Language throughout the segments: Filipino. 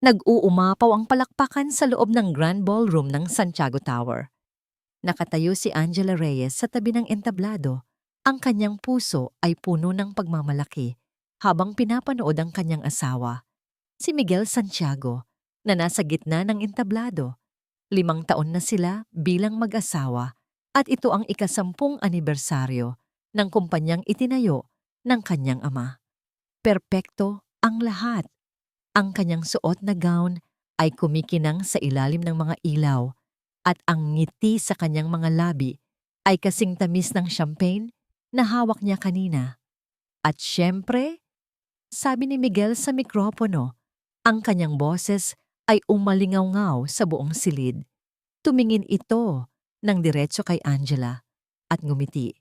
Nag-uumapaw ang palakpakan sa loob ng Grand Ballroom ng Santiago Tower. Nakatayo si Angela Reyes sa tabi ng entablado. Ang kanyang puso ay puno ng pagmamalaki habang pinapanood ang kanyang asawa, si Miguel Santiago, na nasa gitna ng entablado. 5 taon na sila bilang mag-asawa at ito ang ika-10 anibersaryo ng kumpanyang itinayo ng kanyang ama. Perpekto ang lahat. Ang kanyang suot na gown ay kumikinang sa ilalim ng mga ilaw at ang ngiti sa kanyang mga labi ay kasing tamis ng champagne na hawak niya kanina. At syempre, sabi ni Miguel sa mikropono, ang kanyang boses ay umalingaw-ngaw sa buong silid. Tumingin ito ng diretso kay Angela at ngumiti.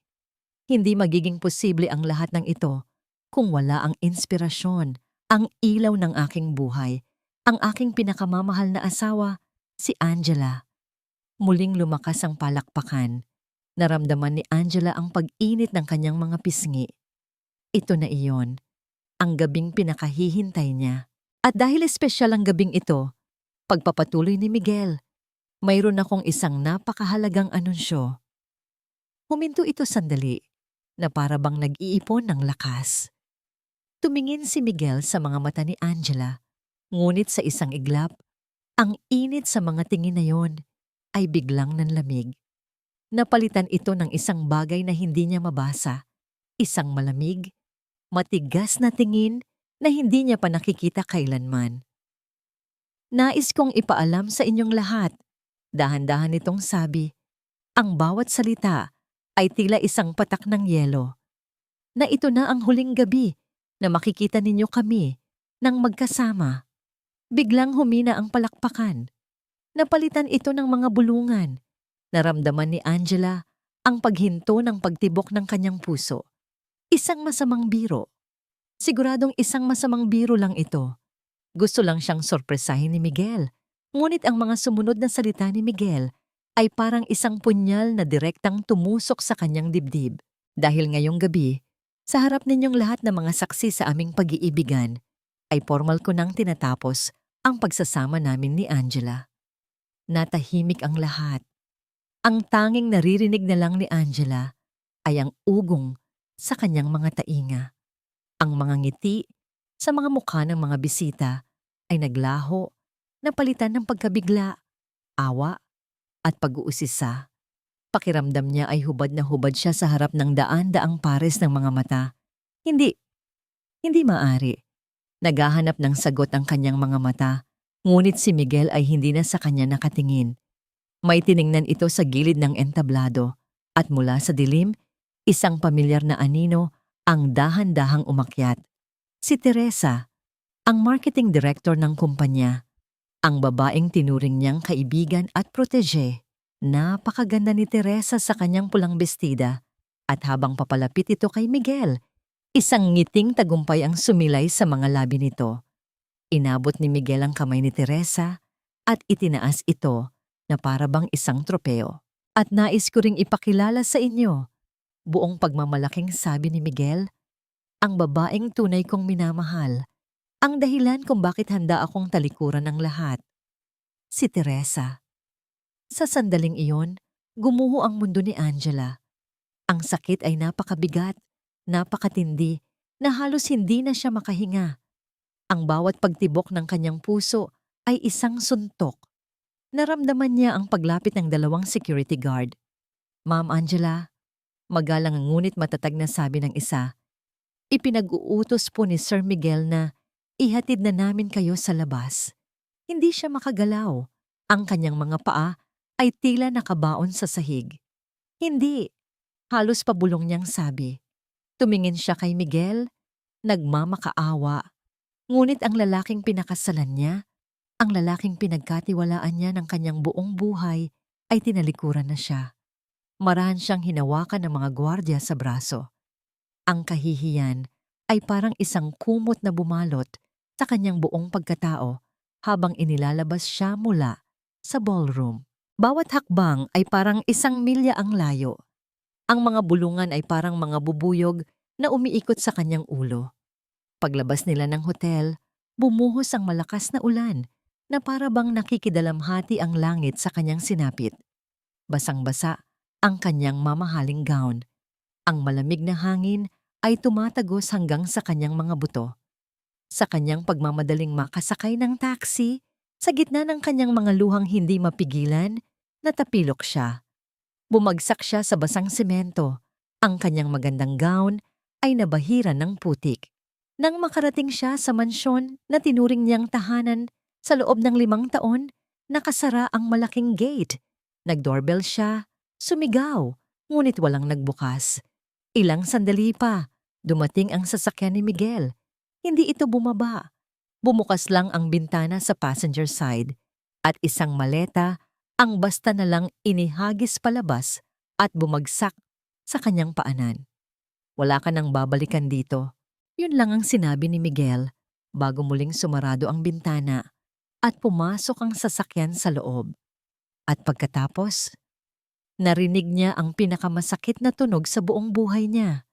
Hindi magiging posible ang lahat ng ito kung wala ang inspirasyon, ang ilaw ng aking buhay, ang aking pinakamamahal na asawa, si Angela. Muling lumakas ang palakpakan. Naramdaman ni Angela ang pag-init ng kanyang mga pisngi. Ito na iyon, ang gabing pinakahihintay niya. At dahil espesyal ang gabing ito, pagpapatuloy ni Miguel, mayroon akong isang napakahalagang anunsyo. Huminto ito sandali, na para bang nag-iipon ng lakas. Tumingin si Miguel sa mga mata ni Angela, ngunit sa isang iglap, ang init sa mga tingin na yon ay biglang nanlamig. Napalitan ito ng isang bagay na hindi niya mabasa, isang malamig, matigas na tingin na hindi niya pa nakikita kailanman. Nais kong ipaalam sa inyong lahat, dahan-dahan nitong sabi, ang bawat salita ay tila isang patak ng yelo, na ito na ang huling gabi na makikita ninyo kami nang magkasama. Biglang humina ang palakpakan. Napalitan ito ng mga bulungan. Naramdaman ni Angela ang paghinto ng pagtibok ng kanyang puso. Isang masamang biro. Siguradong isang masamang biro lang ito. Gusto lang siyang sorpresahin ni Miguel. Ngunit ang mga sumunod na salita ni Miguel ay parang isang punyal na direktang tumusok sa kanyang dibdib. Dahil ngayong gabi, sa harap ninyong lahat ng mga saksi sa aming pag-iibigan, ay formal ko nang tinatapos ang pagsasama namin ni Angela. Natahimik ang lahat. Ang tanging naririnig na lang ni Angela ay ang ugong sa kanyang mga tainga. Ang mga ngiti sa mga mukha ng mga bisita ay naglaho, napalitan ng pagkabigla, awa at pag-uusisa. Pakiramdam niya ay hubad na hubad siya sa harap ng daan-daang pares ng mga mata. Hindi maari. Naghahanap ng sagot ang kanyang mga mata, ngunit si Miguel ay hindi na sa kanya nakatingin. May tiningnan ito sa gilid ng entablado, at mula sa dilim, isang pamilyar na anino ang dahan-dahang umakyat. Si Teresa, ang marketing director ng kumpanya, ang babaeng tinuring niyang kaibigan at protege. Napakaganda ni Teresa sa kanyang pulang bestida, at habang papalapit ito kay Miguel, isang ngiting tagumpay ang sumilay sa mga labi nito. Inabot ni Miguel ang kamay ni Teresa at itinaas ito na para bang isang tropeo. At nais ko ring ipakilala sa inyo, buong pagmamalaking sabi ni Miguel, ang babaeng tunay kong minamahal, ang dahilan kung bakit handa akong talikuran ng lahat. Si Teresa. Sa sandaling iyon, gumuho ang mundo ni Angela. Ang sakit ay napakabigat, napakatindi, na halos hindi na siya makahinga. Ang bawat pagtibok ng kanyang puso ay isang suntok. Naramdaman niya ang paglapit ng 2 security guard. Ma'am Angela, magalang ngunit matatag na sabi ng isa, ipinag-uutos po ni Sir Miguel na ihatid na namin kayo sa labas. Hindi siya makagalaw. Ang kanyang mga paa ay tila nakabaon sa sahig. Hindi, halos pabulong niyang sabi. Tumingin siya kay Miguel, nagmamakaawa. Ngunit ang lalaking pinakasalan niya, ang lalaking pinagkatiwalaan niya ng kanyang buong buhay, ay tinalikuran na siya. Marahan siyang hinawakan ng mga gwardya sa braso. Ang kahihiyan ay parang isang kumot na bumalot sa kanyang buong pagkatao habang inilalabas siya mula sa ballroom. Bawat hakbang ay parang 1 milya ang layo. Ang mga bulungan ay parang mga bubuyog na umiikot sa kanyang ulo. Paglabas nila ng hotel, Bumuhos ang malakas na ulan na para bang nakikidalamhati ang langit sa kanyang sinapit. Basang-basa ang kanyang mamahaling gown. Ang malamig na hangin ay tumatagos hanggang sa kanyang mga buto. Sa kanyang pagmamadaling makasakay ng taxi, sa gitna ng kanyang mga luhang hindi mapigilan, natapilok siya. Bumagsak siya sa basang semento. Ang kanyang magandang gown ay nabahiran ng putik. Nang makarating siya sa mansyon na tinuring niyang tahanan, sa loob ng 5 taon, nakasara ang malaking gate. Nag-doorbell siya, sumigaw, ngunit walang nagbukas. Ilang sandali pa, dumating ang sasakyan ni Miguel. Hindi ito bumaba. Bumukas lang ang bintana sa passenger side at isang maleta ang basta na lang inihagis palabas at bumagsak sa kanyang paanan. Wala ka nang babalikan dito. Yun lang ang sinabi ni Miguel bago muling sumarado ang bintana at pumasok ang sasakyan sa loob. At pagkatapos, narinig niya ang pinakamasakit na tunog sa buong buhay niya.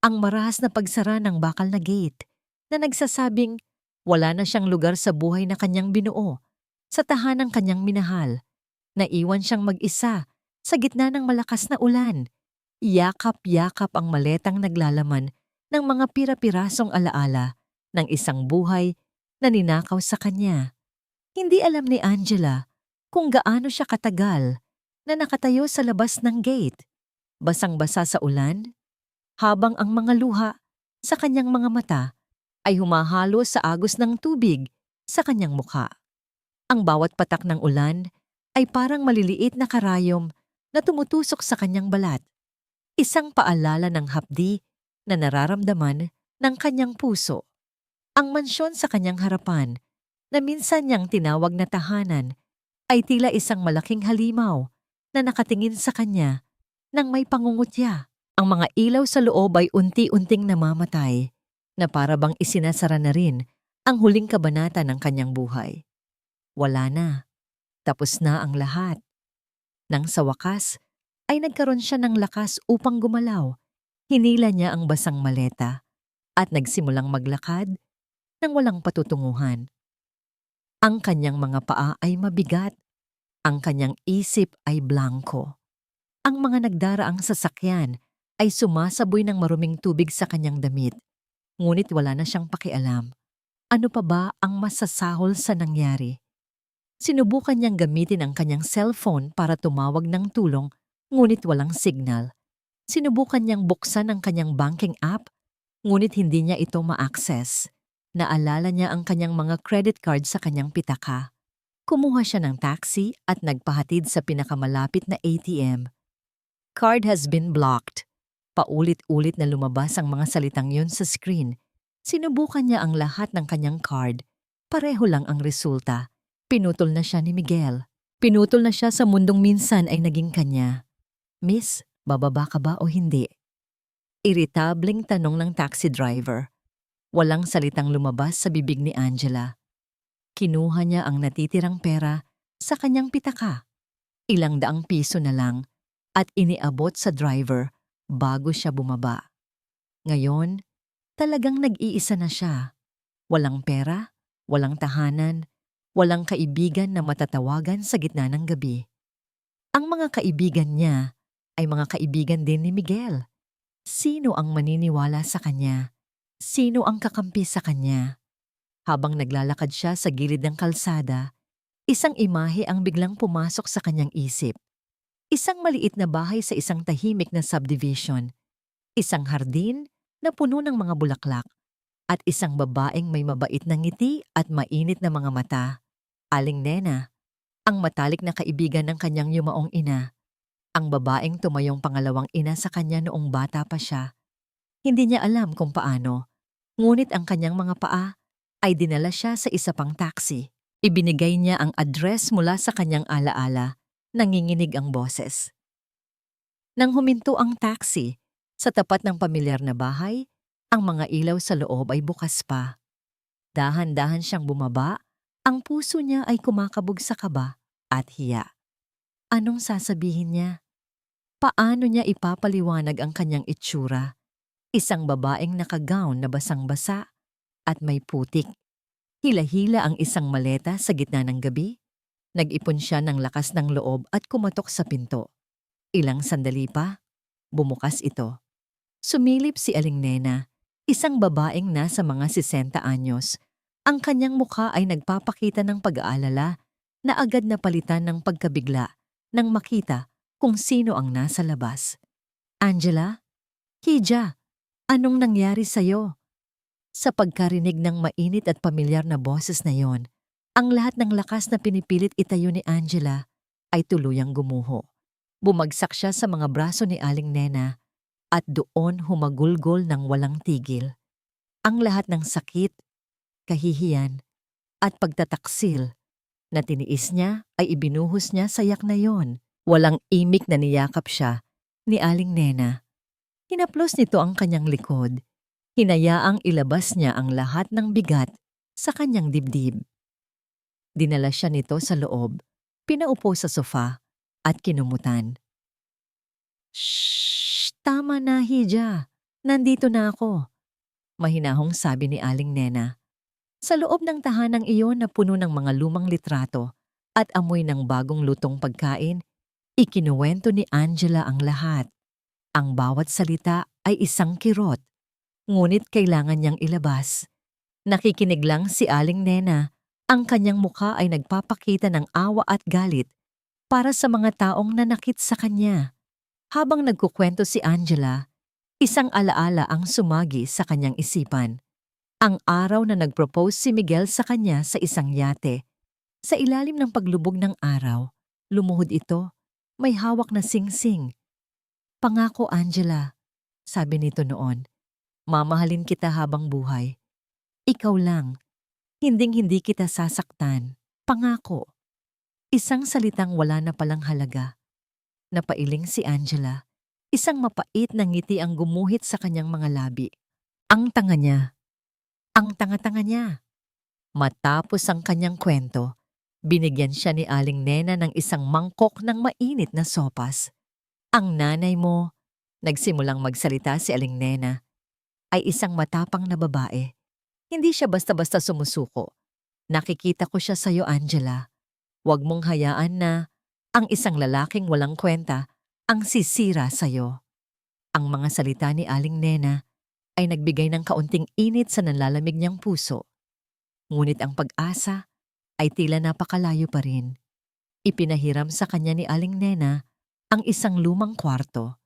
Ang marahas na pagsara ng bakal na gate na nagsasabing wala na siyang lugar sa buhay na kanyang binuo, sa tahanang kanyang minahal. Naiwan siyang mag-isa sa gitna ng malakas na ulan. Yakap-yakap ang maletang naglalaman ng mga pira-pirasong alaala ng isang buhay na ninakaw sa kanya. Hindi alam ni Angela kung gaano siya katagal na nakatayo sa labas ng gate, basang-basa sa ulan, habang ang mga luha sa kanyang mga mata ay humahalo sa agos ng tubig sa kanyang mukha. Ang bawat patak ng ulan ay parang maliliit na karayom na tumutusok sa kanyang balat. Isang paalala ng hapdi na nararamdaman ng kanyang puso. Ang mansyon sa kanyang harapan, na minsan niyang tinawag na tahanan, ay tila isang malaking halimaw na nakatingin sa kanya nang may pangungutya. Ang mga ilaw sa loob ay unti-unting namamatay, na para bang isinasara na rin ang huling kabanata ng kanyang buhay. Wala na. Tapos na ang lahat. Nang sa wakas, ay nagkaroon siya ng lakas upang gumalaw. Hinila niya ang basang maleta at nagsimulang maglakad nang walang patutunguhan. Ang kanyang mga paa ay mabigat. Ang kanyang isip ay blanko. Ang mga nagdaraang sasakyan ay sumasaboy ng maruming tubig sa kanyang damit. Ngunit wala na siyang pakialam. Ano pa ba ang masasahol sa nangyari? Sinubukan niyang gamitin ang kanyang cellphone para tumawag ng tulong, ngunit walang signal. Sinubukan niyang buksan ang kanyang banking app, ngunit hindi niya ito ma-access. Naalala niya ang kanyang mga credit card sa kanyang pitaka. Kumuha siya ng taxi at nagpahatid sa pinakamalapit na ATM. Card has been blocked. Paulit-ulit na lumabas ang mga salitang yun sa screen. Sinubukan niya ang lahat ng kanyang card. Pareho lang ang resulta. Pinutol na siya ni Miguel. Pinutol na siya sa mundong minsan ay naging kanya. Miss, bababa ka ba o hindi? Iritabling tanong ng taxi driver. Walang salitang lumabas sa bibig ni Angela. Kinuha niya ang natitirang pera sa kanyang pitaka. Ilang daang piso na lang at iniabot sa driver bago siya bumaba. Ngayon, talagang nag-iisa na siya. Walang pera, walang tahanan, walang kaibigan na matatawagan sa gitna ng gabi. Ang mga kaibigan niya ay mga kaibigan din ni Miguel. Sino ang maniniwala sa kanya? Sino ang kakampi sa kanya? Habang naglalakad siya sa gilid ng kalsada, isang imahe ang biglang pumasok sa kanyang isip. Isang maliit na bahay sa isang tahimik na subdivision. Isang hardin na puno ng mga bulaklak. At isang babaeng may mabait na ngiti at mainit na mga mata. Aling Nena, ang matalik na kaibigan ng kanyang yumaong ina. Ang babaeng tumayong pangalawang ina sa kanya noong bata pa siya. Hindi niya alam kung paano, ngunit ang kanyang mga paa ay dinala siya sa isa pang taxi. Ibinigay niya ang address mula sa kanyang alaala, nanginginig ang boses. Nang huminto ang taxi, sa tapat ng pamilyar na bahay, ang mga ilaw sa loob ay bukas pa. Dahan-dahan siyang bumaba, ang puso niya ay kumakabog sa kaba at hiya. Anong sasabihin niya? Paano niya ipapaliwanag ang kanyang itsura? Isang babaeng nakagown na basang-basa at may putik. Hila-hila ang isang maleta sa gitna ng gabi. Nag-ipon siya ng lakas ng loob at kumatok sa pinto. Ilang sandali pa, bumukas ito. Sumilip si Aling Nena, isang babaeng nasa mga 60 anyos. Ang kanyang mukha ay nagpapakita ng pag-aalala na agad na palitan ng pagkabigla nang makita kung sino ang nasa labas. Angela? Hija, anong nangyari sa'yo? Sa pagkarinig ng mainit at pamilyar na boses na yon, ang lahat ng lakas na pinipilit itayo ni Angela ay tuluyang gumuho. Bumagsak siya sa mga braso ni Aling Nena at doon humagulgol ng walang tigil. Ang lahat ng sakit, kahihiyan at pagtataksil na tiniis niya ay ibinuhos niya sa yak na yon. Walang imik na niyakap siya ni Aling Nena. Hinaplos nito ang kanyang likod. Hinayaang ilabas niya ang lahat ng bigat sa kanyang dibdib. Dinala siya nito sa loob, pinaupo sa sofa at kinumutan. Shh! Tama na, Hija. Nandito na ako. Mahinahong sabi ni Aling Nena. Sa loob ng tahanang iyon na puno ng mga lumang litrato at amoy ng bagong lutong pagkain, ikinuwento ni Angela ang lahat. Ang bawat salita ay isang kirot, ngunit kailangan niyang ilabas. Nakikinig lang si Aling Nena. Ang kanyang mukha ay nagpapakita ng awa at galit para sa mga taong nanakit sa kanya. Habang nagkukwento si Angela, isang alaala ang sumagi sa kanyang isipan. Ang araw na nag-propose si Miguel sa kanya sa isang yate. Sa ilalim ng paglubog ng araw, lumuhod ito, may hawak na singsing. Pangako, Angela, sabi nito noon, mamahalin kita habang buhay. Ikaw lang, hinding-hindi kita sasaktan. Pangako. Isang salitang wala na palang halaga. Napailing si Angela. Isang mapait na ngiti ang gumuhit sa kanyang mga labi. Ang tanga niya. Ang tanga-tanga niya. Matapos ang kanyang kwento, binigyan siya ni Aling Nena ng isang mangkok ng mainit na sopas. Ang nanay mo, nagsimulang magsalita si Aling Nena, ay isang matapang na babae. Hindi siya basta-basta sumusuko. Nakikita ko siya sa'yo, Angela. Huwag mong hayaan na ang isang lalaking walang kwenta ang sisira sa'yo. Ang mga salita ni Aling Nena ay nagbigay ng kaunting init sa nanlalamig niyang puso. Ngunit ang pag-asa ay tila napakalayo pa rin. Ipinahiram sa kanya ni Aling Nena ang isang lumang kwarto.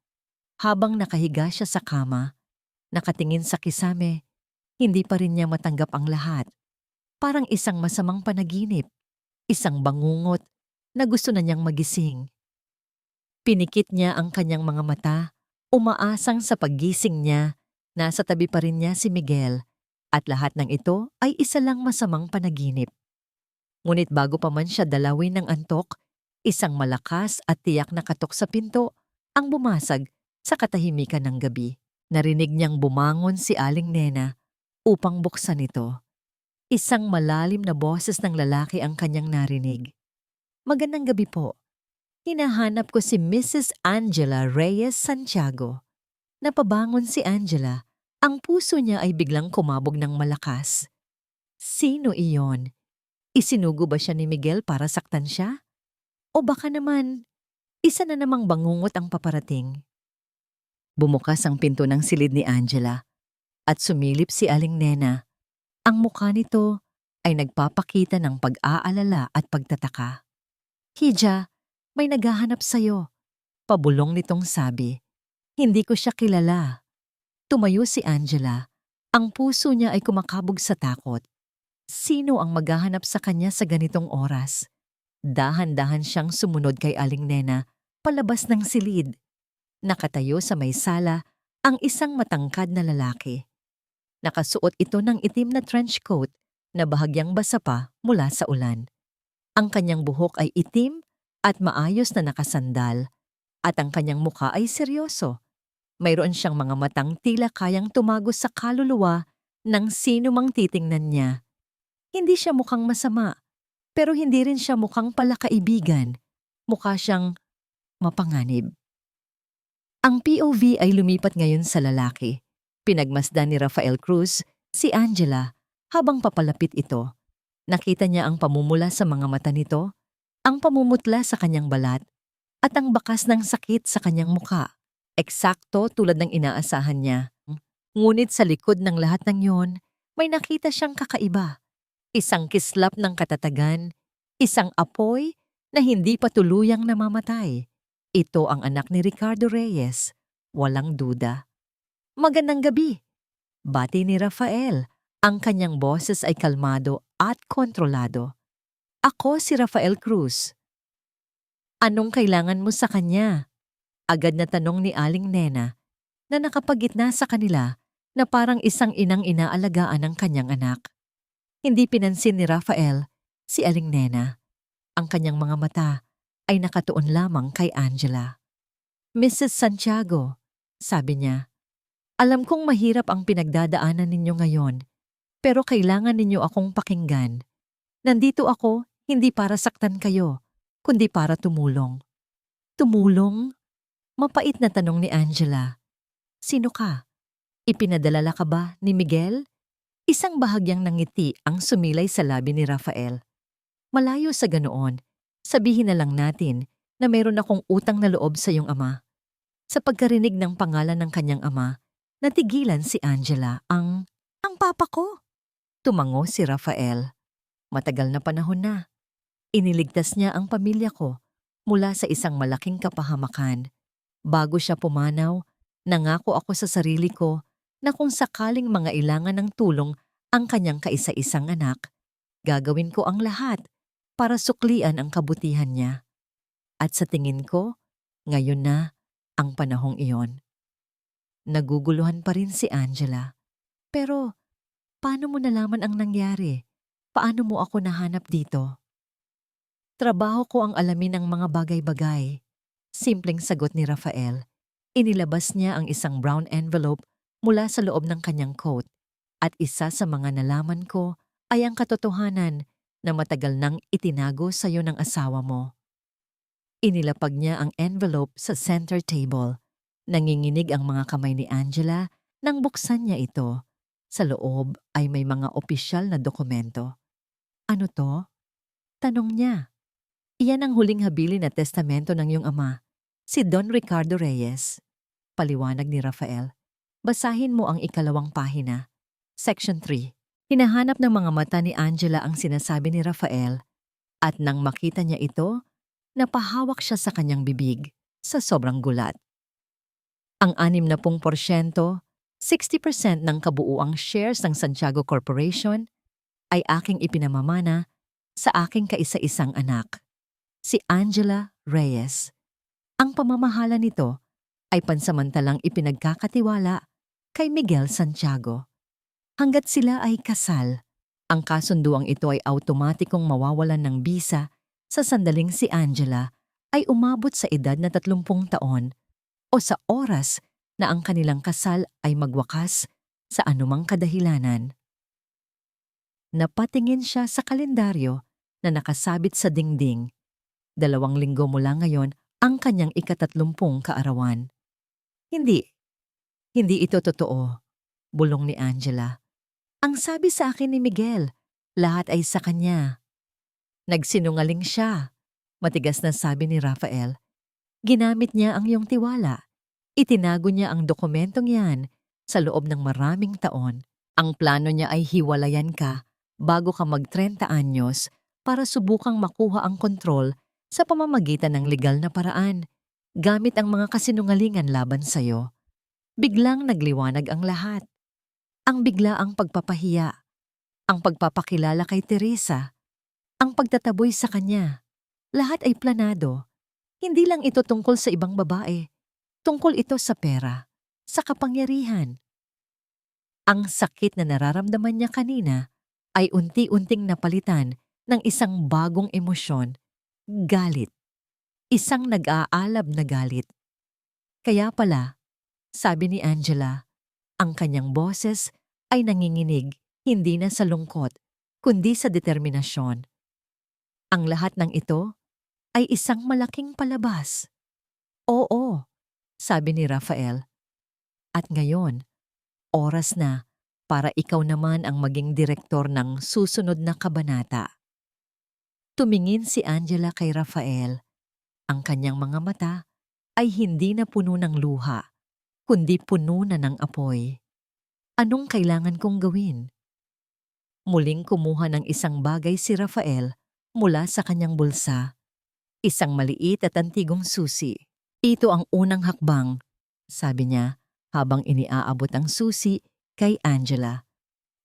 Habang nakahiga siya sa kama, nakatingin sa kisame, hindi pa rin niya matanggap ang lahat. Parang isang masamang panaginip, isang bangungot na gusto na niyang magising. Pinikit niya ang kanyang mga mata, umaasang sa paggising niya, nasa tabi pa rin niya si Miguel, at lahat ng ito ay isa lang masamang panaginip. Ngunit bago pa man siya dalawin ng antok, isang malakas at tiyak na katok sa pinto ang bumasag sa katahimikan ng gabi. Narinig niyang bumangon si Aling Nena upang buksan ito. Isang malalim na boses ng lalaki ang kanyang narinig. Magandang gabi po. Hinahanap ko si Mrs. Angela Reyes Santiago. Napabangon si Angela. Ang puso niya ay biglang kumabog ng malakas. Sino iyon? Isinugo ba siya ni Miguel para saktan siya? O baka naman, isa na namang bangungot ang paparating? Bumukas ang pinto ng silid ni Angela at sumilip si Aling Nena. Ang mukha nito ay nagpapakita ng pag-aalala at pagtataka. Hija, may naghahanap sa'yo. Pabulong nitong sabi. Hindi ko siya kilala. Tumayo si Angela. Ang puso niya ay kumakabog sa takot. Sino ang maghahanap sa kanya sa ganitong oras? Dahan-dahan siyang sumunod kay Aling Nena, palabas ng silid. Nakatayo sa may sala ang isang matangkad na lalaki. Nakasuot ito ng itim na trench coat na bahagyang basa pa mula sa ulan. Ang kanyang buhok ay itim at maayos na nakasandal, at ang kanyang mukha ay seryoso. Mayroon siyang mga matang tila kayang tumagos sa kaluluwa ng sino mang titingnan niya. Hindi siya mukhang masama, pero hindi rin siya mukhang palakaibigan. Mukha siyang mapanganib. Ang POV ay lumipat ngayon sa lalaki. Pinagmasdan ni Rafael Cruz si Angela habang papalapit ito. Nakita niya ang pamumula sa mga mata nito, ang pamumutla sa kanyang balat, at ang bakas ng sakit sa kanyang muka. Eksakto tulad ng inaasahan niya. Ngunit sa likod ng lahat ng yon, may nakita siyang kakaiba. Isang kislap ng katatagan, isang apoy na hindi pa tuluyang namamatay. Ito ang anak ni Ricardo Reyes, walang duda. Magandang gabi, bati ni Rafael. Ang kanyang boses ay kalmado at kontrolado. Ako si Rafael Cruz. Anong kailangan mo sa kanya? Agad na tanong ni Aling Nena na nakapagitna sa kanila na parang isang inang inaalagaan ng kanyang anak. Hindi pinansin ni Rafael si Aling Nena. Ang kanyang mga mata ay nakatuon lamang kay Angela. Mrs. Santiago, sabi niya, alam kong mahirap ang pinagdadaanan ninyo ngayon, pero kailangan ninyo akong pakinggan. Nandito ako hindi para saktan kayo, kundi para tumulong. Tumulong? Mapait na tanong ni Angela. Sino ka? Ipinadalala ka ba ni Miguel? Isang bahagyang nangiti ang sumilay sa labi ni Rafael. Malayo sa ganoon, sabihin na lang natin na mayroon akong utang na loob sa iyong ama. Sa pagkarinig ng pangalan ng kanyang ama, natigilan si Angela ang papa ko. Tumango si Rafael. Matagal na panahon na. Iniligtas niya ang pamilya ko mula sa isang malaking kapahamakan. Bago siya pumanaw, nangako ako sa sarili ko na kung sakaling mangailangan ng tulong ang kanyang kaisa-isang anak, gagawin ko ang lahat para suklian ang kabutihan niya. At sa tingin ko, ngayon na ang panahong iyon. Naguguluhan pa rin si Angela. Pero, paano mo nalaman ang nangyari? Paano mo ako nahanap dito? Trabaho ko ang alamin ang mga bagay-bagay. Simpleng sagot ni Rafael. Inilabas niya ang isang brown envelope mula sa loob ng kanyang coat at isa sa mga nalaman ko ay ang katotohanan na matagal nang itinago sa iyo ng asawa mo. Inilapag niya ang envelope sa center table. Nanginginig ang mga kamay ni Angela nang buksan niya ito. Sa loob ay may mga opisyal na dokumento. Ano to? Tanong niya. Iyan ang huling habilin na testamento ng iyong ama, si Don Ricardo Reyes. Paliwanag ni Rafael. Basahin mo ang ikalawang pahina. Section 3. Hinahanap ng mga mata ni Angela ang sinasabi ni Rafael at nang makita niya ito, napahawak siya sa kanyang bibig sa sobrang gulat. Ang 60%, 60% ng kabuuang shares ng Santiago Corporation ay aking ipinamamana sa aking kaisa-isang anak, si Angela Reyes. Ang pamamahala nito ay pansamantalang ipinagkakatiwala kay Miguel Santiago. Hanggat sila ay kasal, ang kasunduang ito ay automatikong mawawalan ng bisa sa sandaling si Angela ay umabot sa edad na 30 taon o sa oras na ang kanilang kasal ay magwakas sa anumang kadahilanan. Napatingin siya sa kalendaryo na nakasabit sa dingding. 2 linggo mula ngayon ang kanyang ika-30 kaarawan. Hindi ito totoo, bulong ni Angela. Ang sabi sa akin ni Miguel, lahat ay sa kanya. Nagsinungaling siya, matigas na sabi ni Rafael. Ginamit niya ang iyong tiwala. Itinago niya ang dokumentong yan sa loob ng maraming taon. Ang plano niya ay hiwalayan ka bago ka mag-30 anyos para subukang makuha ang kontrol sa pamamagitan ng legal na paraan, gamit ang mga kasinungalingan laban sa'yo. Biglang nagliwanag ang lahat. Ang biglaang pagpapahiya, ang pagpapakilala kay Teresa, ang pagtataboy sa kanya. Lahat ay planado. Hindi lang ito tungkol sa ibang babae. Tungkol ito sa pera, sa kapangyarihan. Ang sakit na nararamdaman niya kanina ay unti-unting napalitan ng isang bagong emosyon, galit. Isang nag-aalab na galit. Kaya pala, sabi ni Angela, ang kanyang boses ay nanginginig hindi na sa lungkot, kundi sa determinasyon. Ang lahat ng ito ay isang malaking palabas. Oo, sabi ni Rafael. At ngayon, oras na para ikaw naman ang maging direktor ng susunod na kabanata. Tumingin si Angela kay Rafael. Ang kanyang mga mata ay hindi na puno ng luha, kundi puno na ng apoy. Anong kailangan kong gawin? Muling kumuha ng isang bagay si Rafael mula sa kanyang bulsa. Isang maliit at antigong susi. Ito ang unang hakbang, sabi niya habang iniaabot ang susi kay Angela.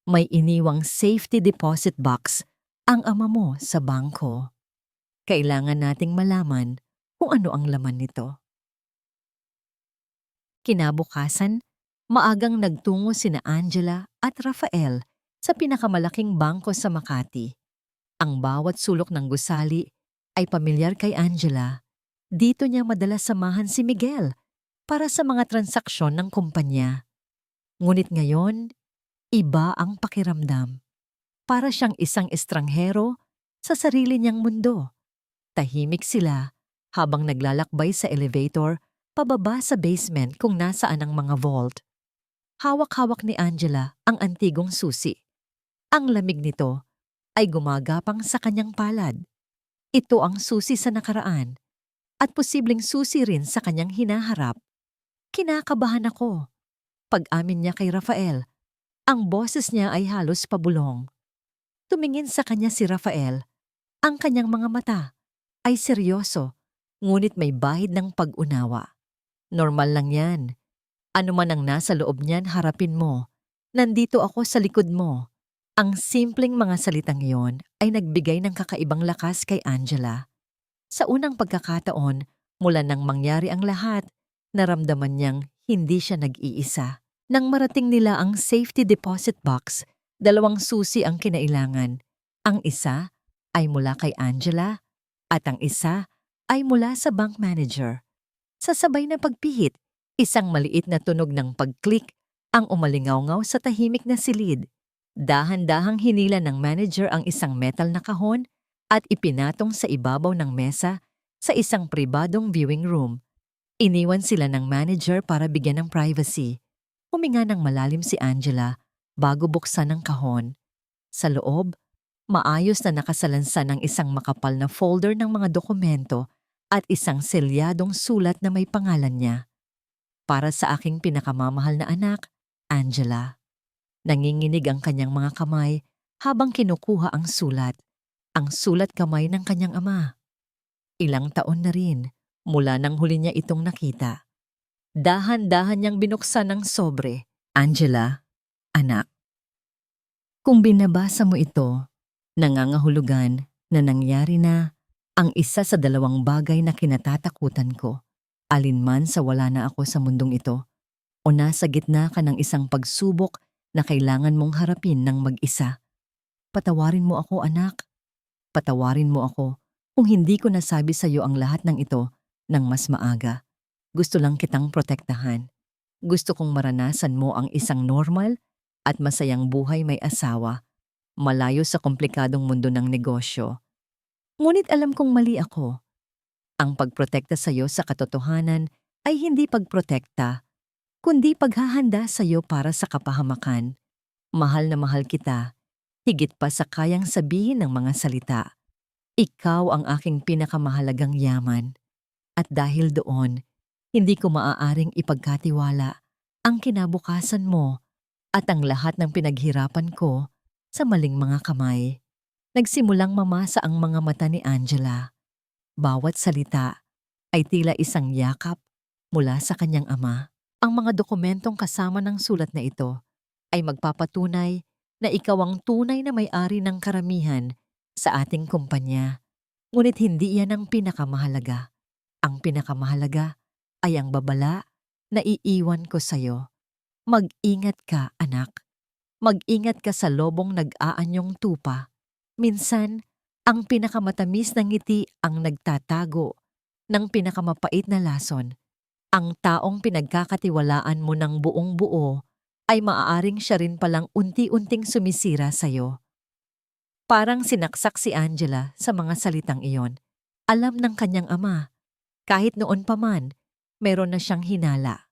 May iniwang safety deposit box ang ama mo sa bangko. Kailangan nating malaman kung ano ang laman nito. Kinabukasan, maagang nagtungo sina Angela at Rafael sa pinakamalaking bangko sa Makati. Ang bawat sulok ng gusali ay pamilyar kay Angela. Dito niya madalas samahan si Miguel para sa mga transaksyon ng kumpanya. Ngunit ngayon, iba ang pakiramdam. Para siyang isang estranghero sa sarili niyang mundo. Tahimik sila habang naglalakbay sa elevator pababa sa basement kung nasaan ang mga vault. Hawak-hawak ni Angela ang antigong susi. Ang lamig nito ay gumagapang sa kanyang palad. Ito ang susi sa nakaraan at posibleng susi rin sa kanyang hinaharap. Kinakabahan ako. Pag-amin niya kay Rafael, ang boses niya ay halos pabulong. Tumingin sa kanya si Rafael. Ang kanyang mga mata ay seryoso, ngunit may bahid ng pag-unawa. Normal lang yan. Ano man ang nasa loob niyan, harapin mo. Nandito ako sa likod mo. Ang simpleng mga salitang iyon ay nagbigay ng kakaibang lakas kay Angela. Sa unang pagkakataon, mula nang mangyari ang lahat, naramdaman niyang hindi siya nag-iisa. Nang marating nila ang safety deposit box, 2 susi ang kinailangan. Ang isa ay mula kay Angela at ang isa ay mula sa bank manager. Sa sabay na pagpihit, isang maliit na tunog ng pag-click ang umalingaw-ngaw sa tahimik na silid. Dahan-dahang hinila ng manager ang isang metal na kahon at ipinatong sa ibabaw ng mesa sa isang pribadong viewing room. Iniwan sila ng manager para bigyan ng privacy. Huminga ng malalim si Angela bago buksan ang kahon. Sa loob, maayos na nakasalansan ng isang makapal na folder ng mga dokumento at isang selyadong sulat na may pangalan niya. Para sa aking pinakamamahal na anak, Angela. Nanginginig ang kanyang mga kamay habang kinukuha ang sulat. Ang sulat kamay ng kanyang ama. Ilang taon na rin mula nang huli niya itong nakita. Dahan-dahan niyang binuksan ng sobre. Angela, anak. Kung binabasa mo ito, nangangahulugan na nangyari na ang isa sa 2 bagay na kinatatakutan ko. Alinman sa wala na ako sa mundong ito o nasa gitna ka ng isang pagsubok na kailangan mong harapin ng mag-isa. Patawarin mo ako, anak. Patawarin mo ako kung hindi ko nasabi sa iyo ang lahat ng ito ng mas maaga. Gusto lang kitang protektahan. Gusto kong maranasan mo ang isang normal at masayang buhay may asawa, malayo sa komplikadong mundo ng negosyo. Ngunit alam kong mali ako. Ang pagprotekta sa iyo sa katotohanan ay hindi pagprotekta, kundi paghahanda sa iyo para sa kapahamakan. Mahal na mahal kita, higit pa sa kayang sabihin ng mga salita. Ikaw ang aking pinakamahalagang yaman. At dahil doon, hindi ko maaaring ipagkatiwala ang kinabukasan mo at ang lahat ng pinaghirapan ko sa maling mga kamay. Nagsimulang mamasa ang mga mata ni Angela. Bawat salita ay tila isang yakap mula sa kanyang ama. Ang mga dokumentong kasama ng sulat na ito ay magpapatunay na ikaw ang tunay na may-ari ng karamihan sa ating kumpanya. Ngunit hindi yan ang pinakamahalaga. Ang pinakamahalaga ay ang babala na iiwan ko sa'yo. Mag-ingat ka, anak. Mag-ingat ka sa lobong nag-aanyong tupa. Minsan, ang pinakamatamis na ngiti ang nagtatago ng pinakamapait na lason. Ang taong pinagkakatiwalaan mo ng buong buo ay maaaring siya rin palang unti-unting sumisira sa'yo. Parang sinaksak si Angela sa mga salitang iyon. Alam ng kanyang ama, kahit noon pa man, meron na siyang hinala.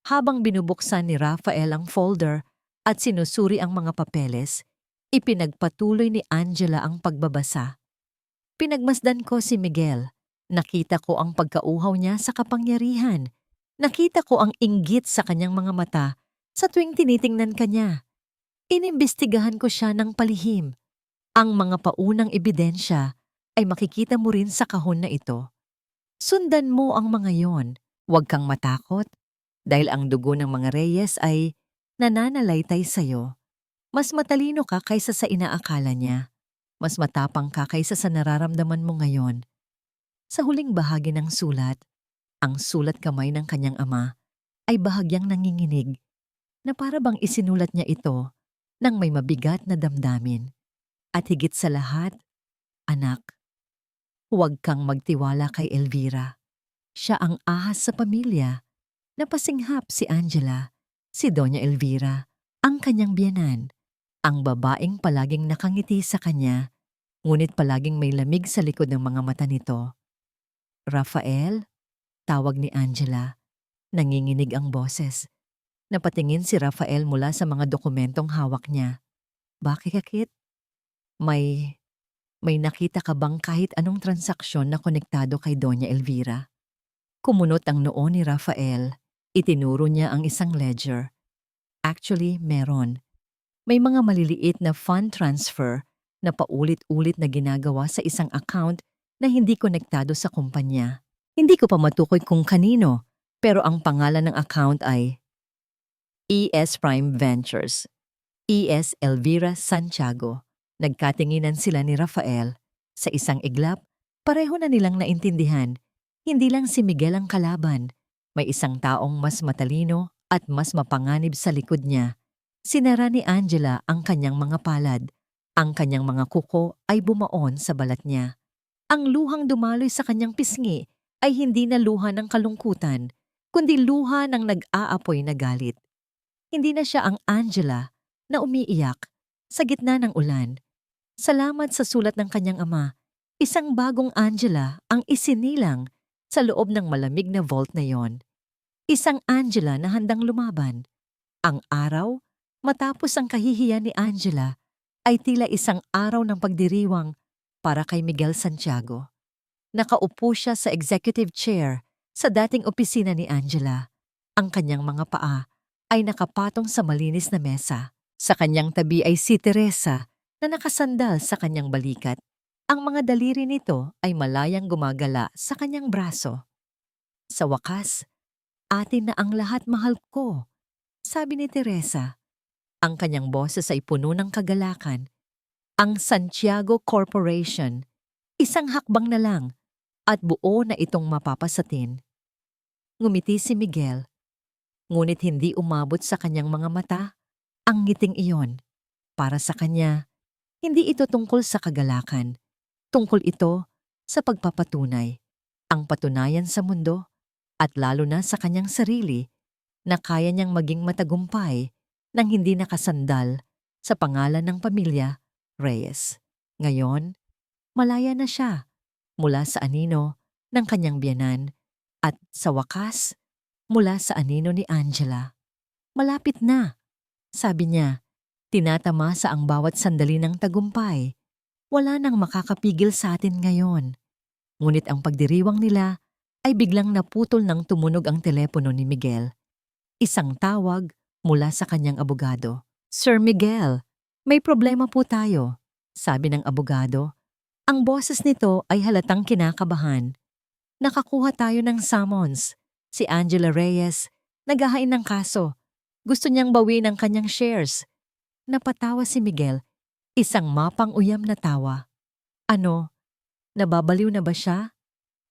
Habang binubuksan ni Rafael ang folder, at sinusuri ang mga papeles, ipinagpatuloy ni Angela ang pagbabasa. Pinagmasdan ko si Miguel. Nakita ko ang pagkauhaw niya sa kapangyarihan. Nakita ko ang inggit sa kanyang mga mata sa tuwing tinitingnan kanya. Inimbestigahan ko siya ng palihim. Ang mga paunang ebidensya ay makikita mo rin sa kahon na ito. Sundan mo ang mga yon. Huwag kang matakot dahil ang dugo ng mga Reyes ay nananalaytay sa'yo. Mas matalino ka kaysa sa inaakala niya. Mas matapang ka kaysa sa nararamdaman mo ngayon. Sa huling bahagi ng sulat, ang sulat kamay ng kanyang ama ay bahagyang nanginginig na para bang isinulat niya ito ng may mabigat na damdamin. At higit sa lahat, anak, huwag kang magtiwala kay Elvira. Siya ang ahas sa pamilya. Napasinghap si Angela, si Doña Elvira, ang kanyang biyenan, ang babaeng palaging nakangiti sa kanya, ngunit palaging may lamig sa likod ng mga mata nito. Rafael, tawag ni Angela. Nanginginig ang boses. Napatingin si Rafael mula sa mga dokumentong hawak niya. Bakit, Kit? May nakita ka bang kahit anong transaksyon na konektado kay Doña Elvira? Kumunot ang noo ni Rafael. Itinuro niya ang isang ledger. Actually, meron. May mga maliliit na fund transfer na paulit-ulit na ginagawa sa isang account na hindi konektado sa kumpanya. Hindi ko pa matukoy kung kanino, pero ang pangalan ng account ay ES Prime Ventures, ES Elvira Santiago. Nagkatinginan sila ni Rafael. Sa isang iglap, pareho na nilang naintindihan. Hindi lang si Miguel ang kalaban. May isang taong mas matalino at mas mapanganib sa likod niya. Sinara ni Angela ang kanyang mga palad. Ang kanyang mga kuko ay bumaon sa balat niya. Ang luhang dumaloy sa kanyang pisngi ay hindi na luha ng kalungkutan, kundi luha ng nag-aapoy na galit. Hindi na siya ang Angela na umiiyak sa gitna ng ulan. Salamat sa sulat ng kanyang ama, isang bagong Angela ang isinilang sa loob ng malamig na vault na yon. Isang Angela na handang lumaban. Ang araw, matapos ang kahihiyan ni Angela, ay tila isang araw ng pagdiriwang para kay Miguel Santiago. Nakaupo siya sa executive chair sa dating opisina ni Angela. Ang kanyang mga paa ay nakapatong sa malinis na mesa. Sa kanyang tabi ay si Teresa na nakasandal sa kanyang balikat. Ang mga daliri nito ay malayang gumagala sa kanyang braso. Sa wakas, atin na ang lahat, mahal ko, sabi ni Teresa. Ang kanyang boses ay puno ng kagalakan. Ang Santiago Corporation, isang hakbang na lang at buo na itong mapapasatin. Ngumiti si Miguel, ngunit hindi umabot sa kanyang mga mata ang ngiting iyon. Para sa kanya, hindi ito tungkol sa kagalakan. Tungkol ito sa pagpapatunay, ang patunayan sa mundo at lalo na sa kanyang sarili na kaya niyang maging matagumpay nang hindi nakasandal sa pangalan ng pamilya Reyes. Ngayon, malaya na siya mula sa anino ng kanyang biyenan at sa wakas mula sa anino ni Angela. Malapit na, sabi niya, tinatama sa ang bawat sandali ng tagumpay. Wala nang makakapigil sa atin ngayon. Ngunit ang pagdiriwang nila ay biglang naputol nang tumunog ang telepono ni Miguel. Isang tawag mula sa kanyang abogado. Sir Miguel, may problema po tayo, sabi ng abogado. Ang boses nito ay halatang kinakabahan. Nakakuha tayo ng summons. Si Angela Reyes, naghahain ng kaso. Gusto niyang bawiin ang kanyang shares. Napatawa si Miguel, isang mapang-uyam na tawa. Ano, nababaliw na ba siya?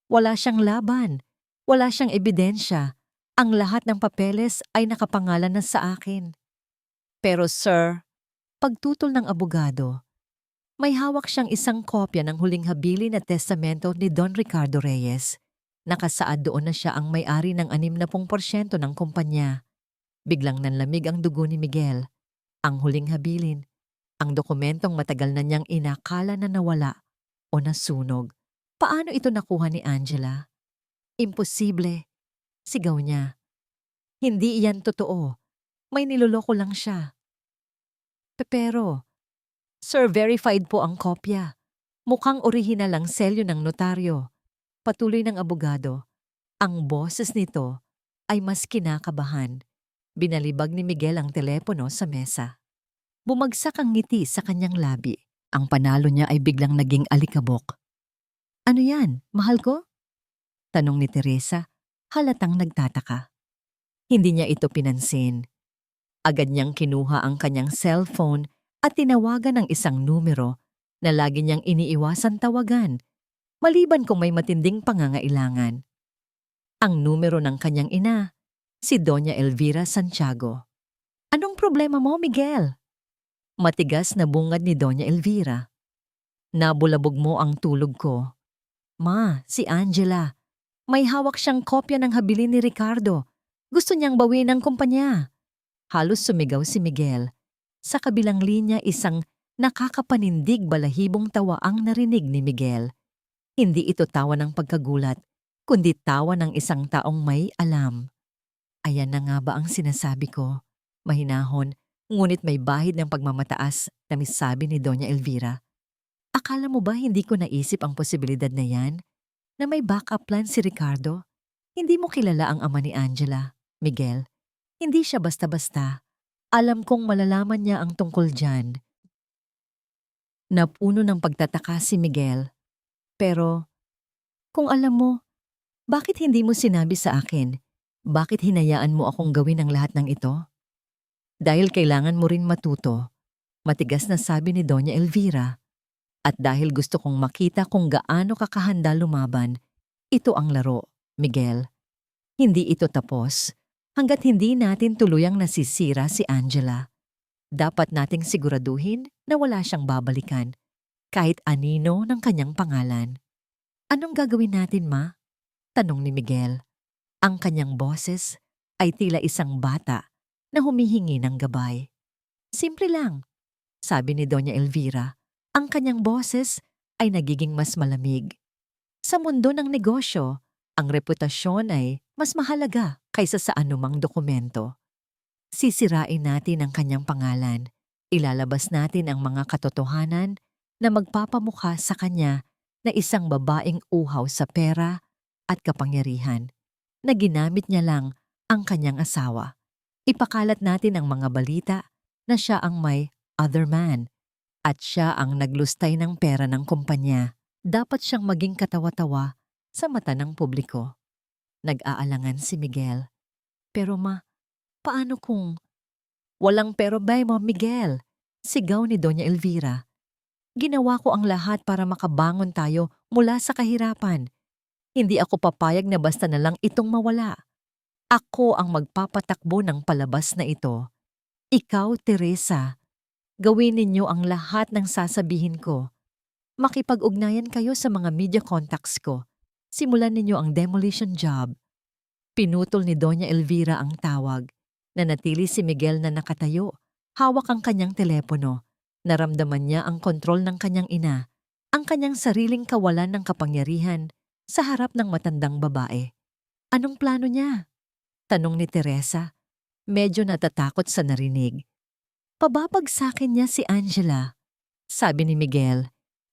Wala siyang laban. Wala siyang ebidensya. Ang lahat ng papeles ay nakapangalan na sa akin. Pero sir, pagtutol ng abogado, may hawak siyang isang kopya ng huling habilin na testamento ni Don Ricardo Reyes. Nakasaad doon na siya ang may-ari ng 60% ng kumpanya. Biglang nanlamig ang dugo ni Miguel. Ang huling habilin, ang dokumentong matagal na niyang inakala na nawala o nasunog. Paano ito nakuha ni Angela? Imposible, sigaw niya. Hindi iyan totoo. May niloloko lang siya. Pero, Sir, verified po ang kopya. Mukhang orihinal ang selyo ng notaryo. Patuloy ng abogado. Ang boses nito ay mas kinakabahan. Binalibag ni Miguel ang telepono sa mesa. Bumagsak ang ngiti sa kanyang labi. Ang panalo niya ay biglang naging alikabok. Ano yan, mahal ko? Tanong ni Teresa, halatang nagtataka. Hindi niya ito pinansin. Agad niyang kinuha ang kanyang cellphone at tinawagan ng isang numero na lagi niyang iniiwasan tawagan, maliban kung may matinding pangangailangan. Ang numero ng kanyang ina, si Doña Elvira Santiago. Anong problema mo, Miguel? Matigas na bungad ni Doña Elvira. Nabulabog mo ang tulog ko. Ma, si Angela. May hawak siyang kopya ng habilin ni Ricardo. Gusto niyang bawiin ang kumpanya. Halos sumigaw si Miguel. Sa kabilang linya isang nakakapanindig balahibong tawa ang narinig ni Miguel. Hindi ito tawa ng pagkagulat, kundi tawa ng isang taong may alam. Ayan na nga ba ang sinasabi ko? Mahinahon, ngunit may bahid ng pagmamataas na misabi ni Doña Elvira. Akala mo ba hindi ko naisip ang posibilidad na yan? Na may backup plan si Ricardo? Hindi mo kilala ang ama ni Angela, Miguel. Hindi siya basta-basta. Alam kong malalaman niya ang tungkol dyan. Napuno ng pagtataka si Miguel. Pero, kung alam mo, bakit hindi mo sinabi sa akin? Bakit hinayaan mo akong gawin ang lahat ng ito? Dahil kailangan mo rin matuto, matigas na sabi ni Doña Elvira. At dahil gusto kong makita kung gaano kakahanda lumaban, ito ang laro, Miguel. Hindi ito tapos hanggat hindi natin tuluyang nasisira si Angela. Dapat nating siguraduhin na wala siyang babalikan, kahit anino ng kanyang pangalan. Anong gagawin natin, Ma? Tanong ni Miguel. Ang kanyang boses ay tila isang bata na humihingi ng gabay. Simple lang, sabi ni Doña Elvira. Ang kanyang boses ay nagiging mas malamig. Sa mundo ng negosyo, ang reputasyon ay mas mahalaga kaysa sa anumang dokumento. Sisirain natin ang kanyang pangalan. Ilalabas natin ang mga katotohanan na magpapamukha sa kanya na isang babaeng uhaw sa pera at kapangyarihan, na ginamit niya lang ang kanyang asawa. Ipakalat natin ang mga balita na siya ang may other man at siya ang naglustay ng pera ng kumpanya. Dapat siyang maging katawa-tawa sa mata ng publiko. Nag-aalangan si Miguel. Pero Ma, paano kung... Walang pero ba mo, Miguel? Sigaw ni Doña Elvira. Ginawa ko ang lahat para makabangon tayo mula sa kahirapan. Hindi ako papayag na basta na lang itong mawala. Ako ang magpapatakbo ng palabas na ito. Ikaw, Teresa, gawin ninyo ang lahat ng sasabihin ko. Makipag-ugnayan kayo sa mga media contacts ko. Simulan ninyo ang demolition job. Pinutol ni Doña Elvira ang tawag. Nanatili si Miguel na nakatayo. Hawak ang kanyang telepono. Naramdaman niya ang kontrol ng kanyang ina, ang kanyang sariling kawalan ng kapangyarihan sa harap ng matandang babae. Anong plano niya? Tanong ni Teresa. Medyo natatakot sa narinig. Pababagsakin niya si Angela, sabi ni Miguel.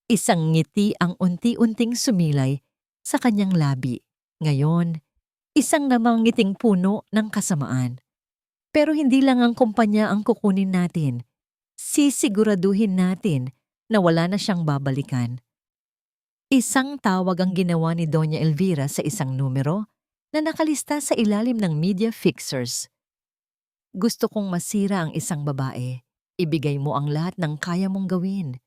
Isang ngiti ang unti-unting sumilay sa kanyang labi. Ngayon, isang namangiting puno ng kasamaan. Pero hindi lang ang kumpanya ang kukunin natin. Sisiguraduhin natin na wala na siyang babalikan. Isang tawag ang ginawa ni Doña Elvira sa isang numero na nakalista sa ilalim ng media fixers. Gusto kong masira ang isang babae. Ibigay mo ang lahat ng kaya mong gawin.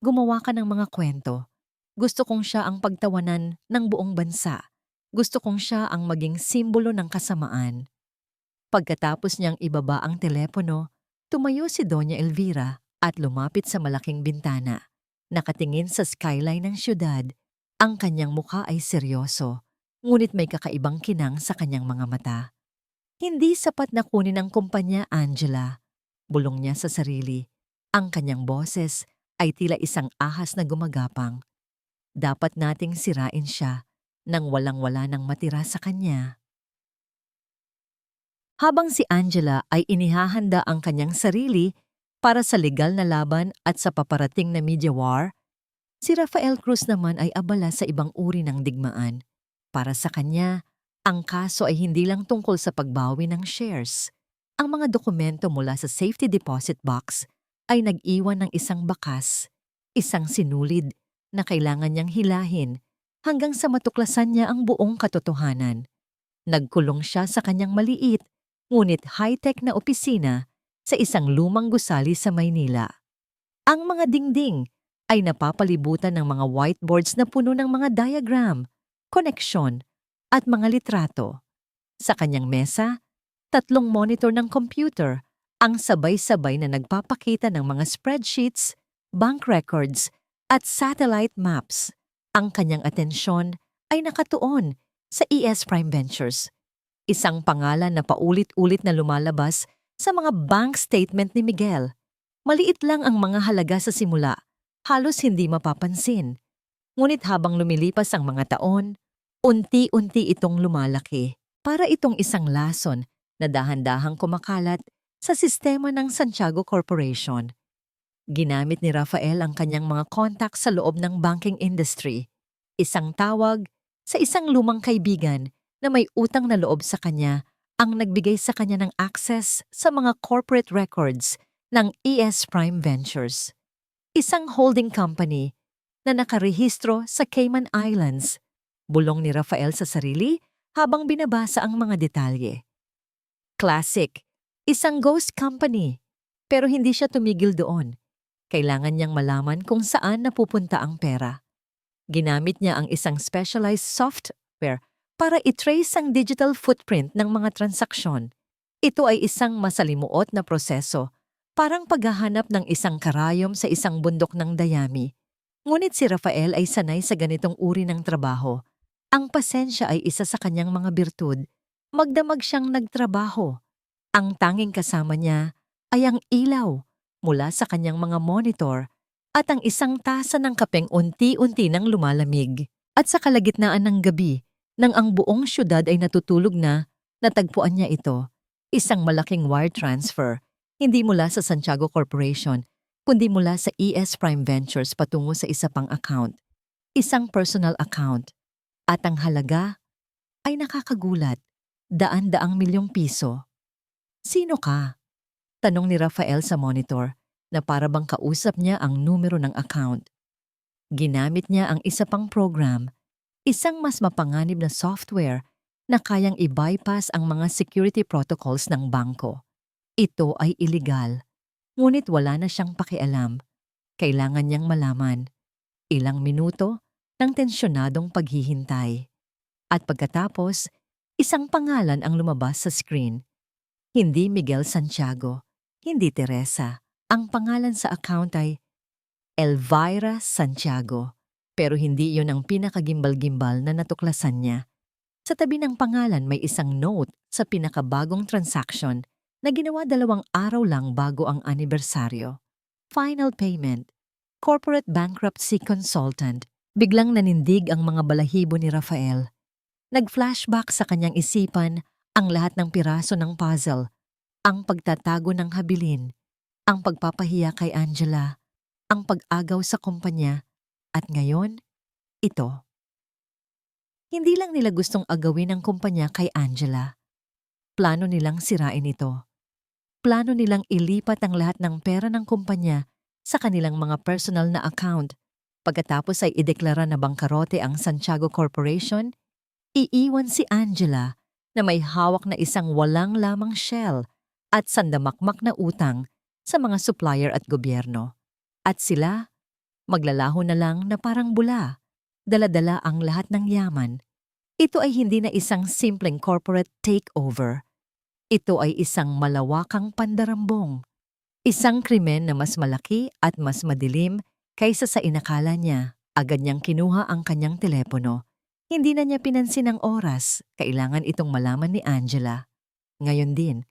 Gumawa ka ng mga kwento. Gusto kong siya ang pagtawanan ng buong bansa. Gusto kong siya ang maging simbolo ng kasamaan. Pagkatapos niyang ibaba ang telepono, tumayo si Doña Elvira at lumapit sa malaking bintana. Nakatingin sa skyline ng syudad. Ang kanyang mukha ay seryoso, ngunit may kakaibang kinang sa kanyang mga mata. Hindi sapat na kunin ang kumpanya, Angela. Bulong niya sa sarili. Ang kanyang boses ay tila isang ahas na gumagapang. Dapat nating sirain siya nang walang-wala nang matira sa kanya. Habang si Angela ay inihahanda ang kanyang sarili Para sa legal na laban at sa paparating na media war, si Rafael Cruz naman ay abala sa ibang uri ng digmaan. Para sa kanya, ang kaso ay hindi lang tungkol sa pagbawi ng shares. Ang mga dokumento mula sa safety deposit box ay nag-iwan ng isang bakas, isang sinulid na kailangan niyang hilahin hanggang sa matuklasan niya ang buong katotohanan. Nagkulong siya sa kanyang maliit, ngunit high-tech na opisina sa isang lumang gusali sa Maynila. Ang mga dingding ay napapalibutan ng mga whiteboards na puno ng mga diagram, koneksyon, at mga litrato. Sa kanyang mesa, 3 monitor ng computer ang sabay-sabay na nagpapakita ng mga spreadsheets, bank records, at satellite maps. Ang kanyang atensyon ay nakatuon sa ES Prime Ventures, isang pangalan na paulit-ulit na lumalabas sa mga bank statement ni Miguel. Maliit lang ang mga halaga sa simula, halos hindi mapapansin. Ngunit habang lumilipas ang mga taon, unti-unti itong lumalaki. Para itong isang lason na dahan-dahang kumakalat sa sistema ng Santiago Corporation. Ginamit ni Rafael ang kanyang mga contacts sa loob ng banking industry. Isang tawag sa isang lumang kaibigan na may utang na loob sa kanya ang nagbigay sa kanya ng access sa mga corporate records ng ES Prime Ventures, isang holding company na nakarehistro sa Cayman Islands. Bulong ni Rafael sa sarili habang binabasa ang mga detalye. Classic, isang ghost company, pero hindi siya tumigil doon. Kailangan niyang malaman kung saan napupunta ang pera. Ginamit niya ang isang specialized software para i-trace ang digital footprint ng mga transaksyon. Ito ay isang masalimuot na proseso, parang paghahanap ng isang karayom sa isang bundok ng dayami. Ngunit si Rafael ay sanay sa ganitong uri ng trabaho. Ang pasensya ay isa sa kanyang mga birtud. Magdamag siyang nagtrabaho. Ang tanging kasama niya ay ang ilaw mula sa kanyang mga monitor at ang isang tasa ng kapeng unti-unti nang lumalamig. At sa kalagitnaan ng gabi, nang ang buong syudad ay natutulog na, natagpuan niya ito. Isang malaking wire transfer, hindi mula sa Santiago Corporation, kundi mula sa ES Prime Ventures patungo sa isa pang account. Isang personal account. At ang halaga ay nakakagulat, daan-daang milyong piso. Sino ka? Tanong ni Rafael sa monitor na para bang kausap niya ang numero ng account. Ginamit niya ang isa pang program, isang mas mapanganib na software na kayang i-bypass ang mga security protocols ng bangko. Ito ay illegal, ngunit wala na siyang pakialam. Kailangan niyang malaman. Ilang minuto ng tensyonadong paghihintay. At pagkatapos, isang pangalan ang lumabas sa screen. Hindi Miguel Santiago, hindi Teresa. Ang pangalan sa account ay Elvira Santiago. Pero hindi iyon ang pinakagimbal-gimbal na natuklasan niya. Sa tabi ng pangalan may isang note sa pinakabagong transaction na ginawa 2 araw lang bago ang anibersaryo. Final payment, corporate bankruptcy consultant. Biglang nanindig ang mga balahibo ni Rafael. Nag-flashback sa kanyang isipan ang lahat ng piraso ng puzzle, ang pagtatago ng habilin, ang pagpapahiya kay Angela, ang pag-agaw sa kumpanya, at ngayon, ito. Hindi lang nila gustong agawin ang kumpanya kay Angela. Plano nilang sirain ito. Plano nilang ilipat ang lahat ng pera ng kumpanya sa kanilang mga personal na account. Pagkatapos ay ideklara na bangkarote ang Santiago Corporation, iiwan si Angela na may hawak na isang walang lamang shell at sandamakmak na utang sa mga supplier at gobyerno. At sila, maglalaho na lang na parang bula, dala-dala ang lahat ng yaman. Ito ay hindi na isang simpleng corporate takeover. Ito ay isang malawakang pandarambong. Isang krimen na mas malaki at mas madilim kaysa sa inakala niya. Agad niyang kinuha ang kanyang telepono. Hindi na niya pinansin ang oras. Kailangan itong malaman ni Angela. Ngayon din,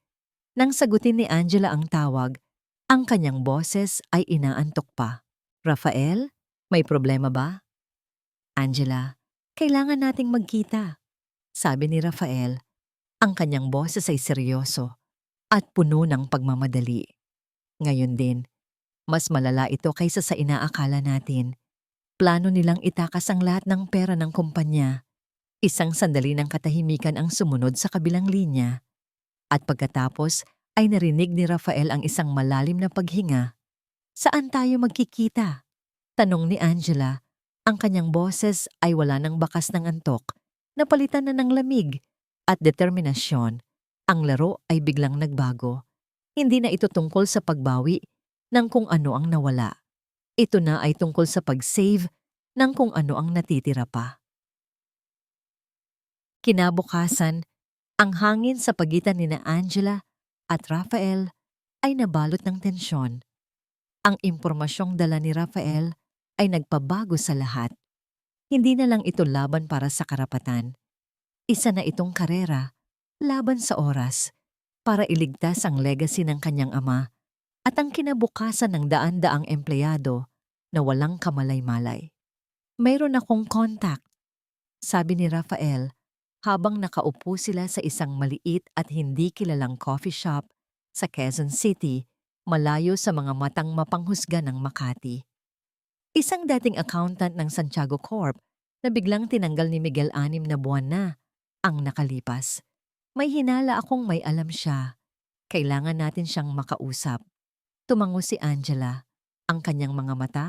nang sagutin ni Angela ang tawag, ang kanyang boses ay inaantok pa. Rafael, may problema ba? Angela, kailangan nating magkita. Sabi ni Rafael, ang kanyang boses ay seryoso at puno ng pagmamadali. Ngayon din, mas malala ito kaysa sa inaakala natin. Plano nilang itakas ang lahat ng pera ng kumpanya. Isang sandali ng katahimikan ang sumunod sa kabilang linya. At pagkatapos ay narinig ni Rafael ang isang malalim na paghinga. Saan tayo magkikita? Tanong ni Angela. Ang kanyang boses ay wala ng bakas ng antok. Napalitan na ng lamig at determinasyon. Ang laro ay biglang nagbago. Hindi na ito tungkol sa pagbawi ng kung ano ang nawala. Ito na ay tungkol sa pag-save ng kung ano ang natitira pa. Kinabukasan, ang hangin sa pagitan ni Angela at Rafael ay nabalot ng tensyon. Ang impormasyong dala ni Rafael ay nagpabago sa lahat. Hindi na lang ito laban para sa karapatan. Isa na itong karera, laban sa oras, para iligtas ang legacy ng kanyang ama at ang kinabukasan ng daan-daang empleyado na walang kamalay-malay. Mayroon akong contact, sabi ni Rafael habang nakaupo sila sa isang maliit at hindi kilalang coffee shop sa Quezon City, malayo sa mga matang mapanghusga ng Makati. Isang dating accountant ng Santiago Corp na biglang tinanggal ni Miguel 6 na buwan na ang nakalipas. May hinala akong may alam siya. Kailangan natin siyang makausap. Tumango si Angela. Ang kanyang mga mata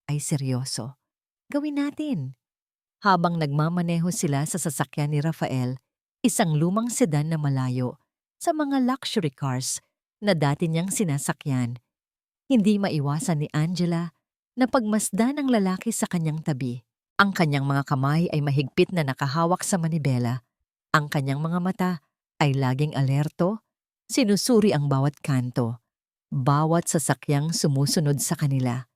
ay seryoso. Gawin natin. Habang nagmamaneho sila sa sasakyan ni Rafael, isang lumang sedan na malayo sa mga luxury cars na dati niyang sinasakyan. Hindi maiwasan ni Angela na pagmasdan ng lalaki sa kanyang tabi. Ang kanyang mga kamay ay mahigpit na nakahawak sa manibela. Ang kanyang mga mata ay laging alerto, sinusuri ang bawat kanto, bawat sasakyang sumusunod sa kanila.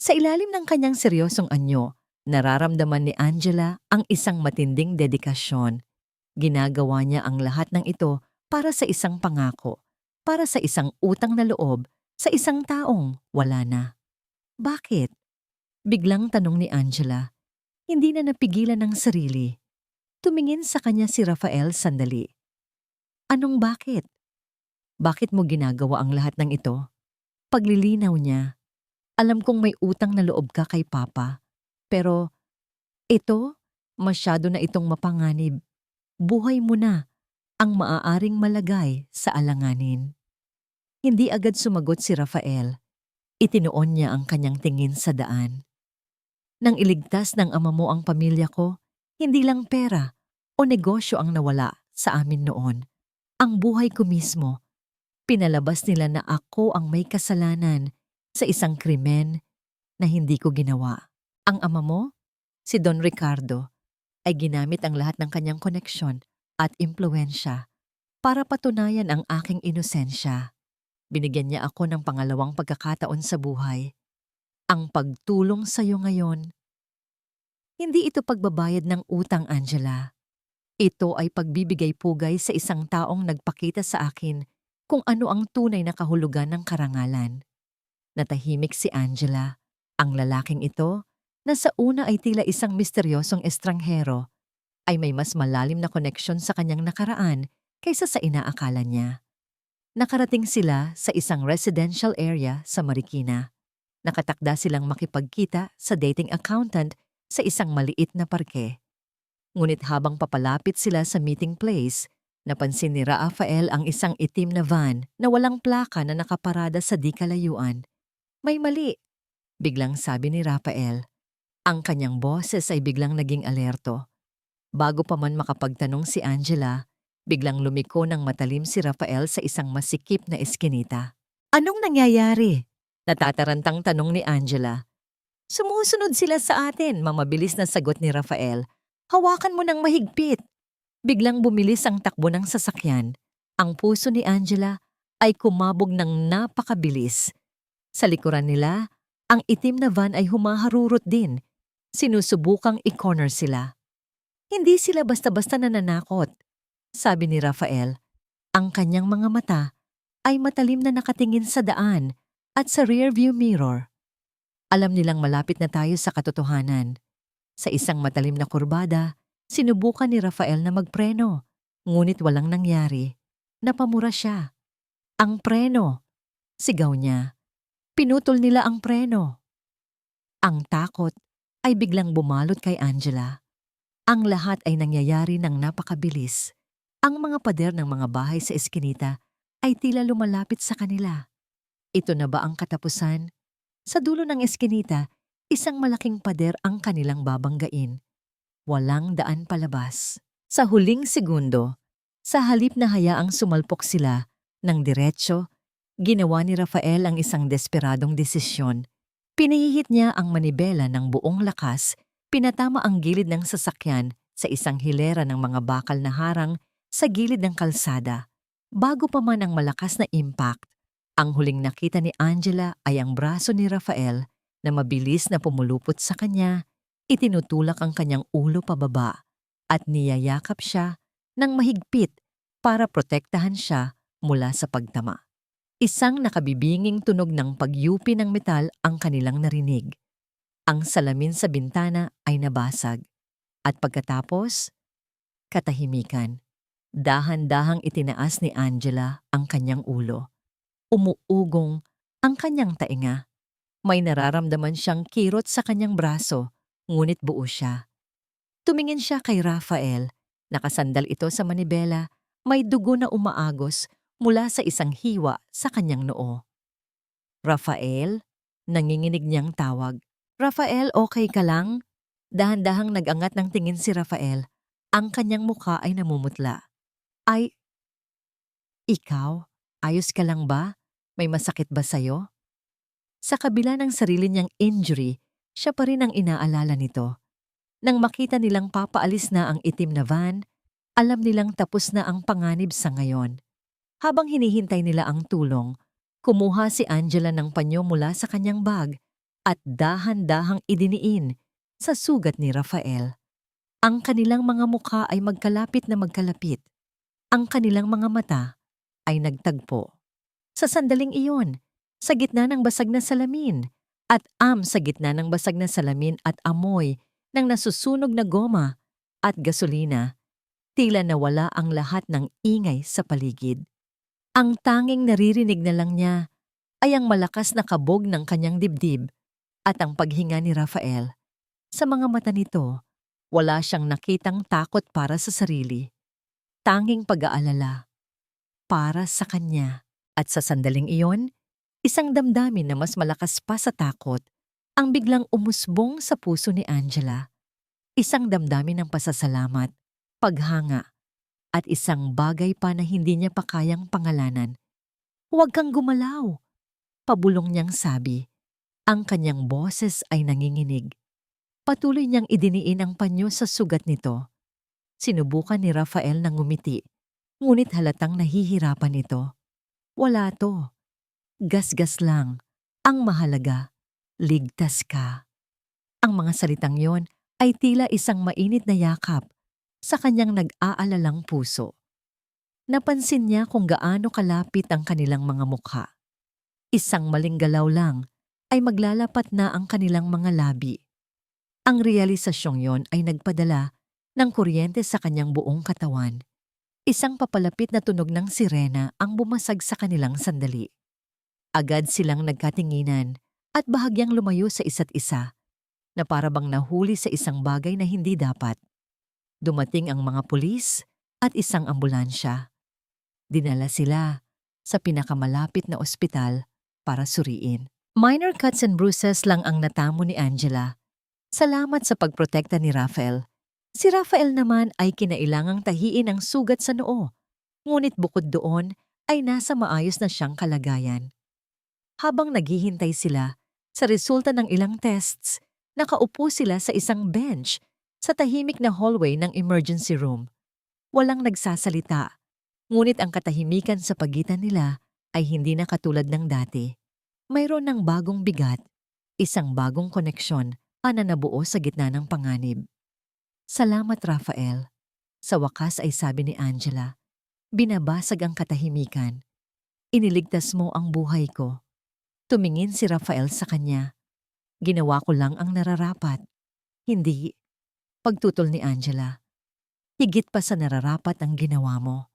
Sa ilalim ng kanyang seryosong anyo, nararamdaman ni Angela ang isang matinding dedikasyon. Ginagawa niya ang lahat ng ito para sa isang pangako, para sa isang utang na loob, sa isang taong wala na. Bakit? Biglang tanong ni Angela. Hindi na napigilan ng sarili. Tumingin sa kanya si Rafael sandali. Anong bakit? Bakit mo ginagawa ang lahat ng ito? Paglilinaw niya. Alam kong may utang na loob ka kay Papa. Pero ito, masyado na itong mapanganib. Buhay mo na ang maaaring malagay sa alanganin. Hindi agad sumagot si Rafael. Itinuon niya ang kanyang tingin sa daan. Nang iligtas ng ama mo ang pamilya ko, hindi lang pera o negosyo ang nawala sa amin noon. Ang buhay ko mismo. Pinalabas nila na ako ang may kasalanan sa isang krimen na hindi ko ginawa. Ang ama mo, si Don Ricardo, ay ginamit ang lahat ng kanyang koneksyon at impluwensya para patunayan ang aking inosensya. Binigyan niya ako ng pangalawang pagkakataon sa buhay. Ang pagtulong sa iyo ngayon, hindi ito pagbabayad ng utang, Angela. Ito ay pagbibigay-pugay sa isang taong nagpakita sa akin kung ano ang tunay na kahulugan ng karangalan. Natahimik si Angela. Ang lalaking ito, na sa una ay tila isang misteryosong estranghero, ay may mas malalim na koneksyon sa kanyang nakaraan kaysa sa inaakala niya. Nakarating sila sa isang residential area sa Marikina. Nakatakda silang makipagkita sa dating accountant sa isang maliit na parke. Ngunit habang papalapit sila sa meeting place, napansin ni Rafael ang isang itim na van na walang plaka na nakaparada sa di kalayuan. May mali, biglang sabi ni Rafael. Ang kanyang boses ay biglang naging alerto. Bago pa man makapagtanong si Angela, biglang lumiko ng matalim si Rafael sa isang masikip na eskinita. Anong nangyayari? Natatarantang tanong ni Angela. Sumusunod sila sa atin, mamabilis na sagot ni Rafael. Hawakan mo ng mahigpit. Biglang bumilis ang takbo ng sasakyan. Ang puso ni Angela ay kumabog ng napakabilis. Sa likuran nila, ang itim na van ay humaharurot din. Sinusubukang i-corner sila. Hindi sila basta-basta nananakot, sabi ni Rafael. Ang kanyang mga mata ay matalim na nakatingin sa daan at sa rearview mirror. Alam nilang malapit na tayo sa katotohanan. Sa isang matalim na kurbada, sinubukan ni Rafael na magpreno, ngunit walang nangyari. Napamura siya. Ang preno, Sigaw niya. Pinutol nila ang preno. Ang takot ay biglang bumalot kay Angela. Ang lahat ay nangyayari ng napakabilis. Ang mga pader ng mga bahay sa eskinita ay tila lumalapit sa kanila. Ito na ba ang katapusan? Sa dulo ng eskinita, isang malaking pader ang kanilang babanggain. Walang daan palabas. Sa huling segundo, sa halip na hayaang sumalpok sila ng diretsyo, ginawa ni Rafael ang isang desperadong desisyon. Pinihit niya ang manibela ng buong lakas, pinatama ang gilid ng sasakyan sa isang hilera ng mga bakal na harang sa gilid ng kalsada. Bago pa man ang malakas na impact, ang huling nakita ni Angela ay ang braso ni Rafael na mabilis na pumulupot sa kanya, itinutulak ang kanyang ulo pababa at niyayakap siya ng mahigpit para protektahan siya mula sa pagtama. Isang nakabibinging tunog ng pagyupi ng metal ang kanilang narinig. Ang salamin sa bintana ay nabasag. At pagkatapos, katahimikan. Dahan-dahang itinaas ni Angela ang kanyang ulo. Umuugong ang kanyang tainga. May nararamdaman siyang kirot sa kanyang braso, ngunit buo siya. Tumingin siya kay Rafael. Nakasandal ito sa manibela, may dugo na umaagos mula sa isang hiwa sa kanyang noo. Rafael? Nanginginig niyang tawag. Rafael, okay ka lang? Dahan-dahang nag-angat ng tingin si Rafael. Ang kanyang mukha ay namumutla. Ay, ikaw? Ayos ka lang ba? May masakit ba sa'yo? Sa kabila ng sarili niyang injury, siya pa rin ang inaalala nito. Nang makita nilang papaalis na ang itim na van, alam nilang tapos na ang panganib sa ngayon. Habang hinihintay nila ang tulong, kumuha si Angela ng panyo mula sa kanyang bag at dahan-dahang idiniin sa sugat ni Rafael. Ang kanilang mga mukha ay magkalapit na magkalapit. Ang kanilang mga mata ay nagtagpo. Sa sandaling iyon, sa gitna ng basag na salamin sa gitna ng basag na salamin at amoy ng nasusunog na goma at gasolina, tila nawala ang lahat ng ingay sa paligid. Ang tanging naririnig na lang niya ay ang malakas na kabog ng kanyang dibdib at ang paghinga ni Rafael. Sa mga mata nito, wala siyang nakitang takot para sa sarili. Tanging pag-aalala para sa kanya. At sa sandaling iyon, isang damdamin na mas malakas pa sa takot ang biglang umusbong sa puso ni Angela. Isang damdamin ng pasasalamat, paghanga, at isang bagay pa na hindi niya pa kayang pangalanan. Huwag kang gumalaw, pabulong niyang sabi. Ang kanyang boses ay nanginginig. Patuloy niyang idiniin ang panyo sa sugat nito. Sinubukan ni Rafael na ngumiti, ngunit halatang nahihirapan ito. Wala to. Gasgas lang. Ang mahalaga, ligtas ka. Ang mga salitang yon ay tila isang mainit na yakap sa kanyang nag-aalalang puso. Napansin niya kung gaano kalapit ang kanilang mga mukha. Isang maling galaw lang ay maglalapat na ang kanilang mga labi. Ang realisasyong yon ay nagpadala ng kuryente sa kanyang buong katawan. Isang papalapit na tunog ng sirena ang bumasag sa kanilang sandali. Agad silang nagkatinginan at bahagyang lumayo sa isa't isa na para bang nahuli sa isang bagay na hindi dapat. Dumating ang mga pulis at isang ambulansya. Dinala sila sa pinakamalapit na ospital para suriin. Minor cuts and bruises lang ang natamo ni Angela. Salamat sa pagprotekta ni Rafael. Si Rafael naman ay kinailangang tahiin ang sugat sa noo, ngunit bukod doon ay nasa maayos na siyang kalagayan. Habang naghihintay sila sa resulta ng ilang tests, nakaupo sila sa isang bench sa tahimik na hallway ng emergency room. Walang nagsasalita, ngunit ang katahimikan sa pagitan nila ay hindi na katulad ng dati. Mayroon ng bagong bigat, isang bagong koneksyon na nabuo sa gitna ng panganib. Salamat, Rafael. Sa wakas ay sabi ni Angela. Binabasag ang katahimikan. Iniligtas mo ang buhay ko. Tumingin si Rafael sa kanya. Ginawa ko lang ang nararapat. Hindi. Pagtutol ni Angela. Higit pa sa nararapat ang ginawa mo.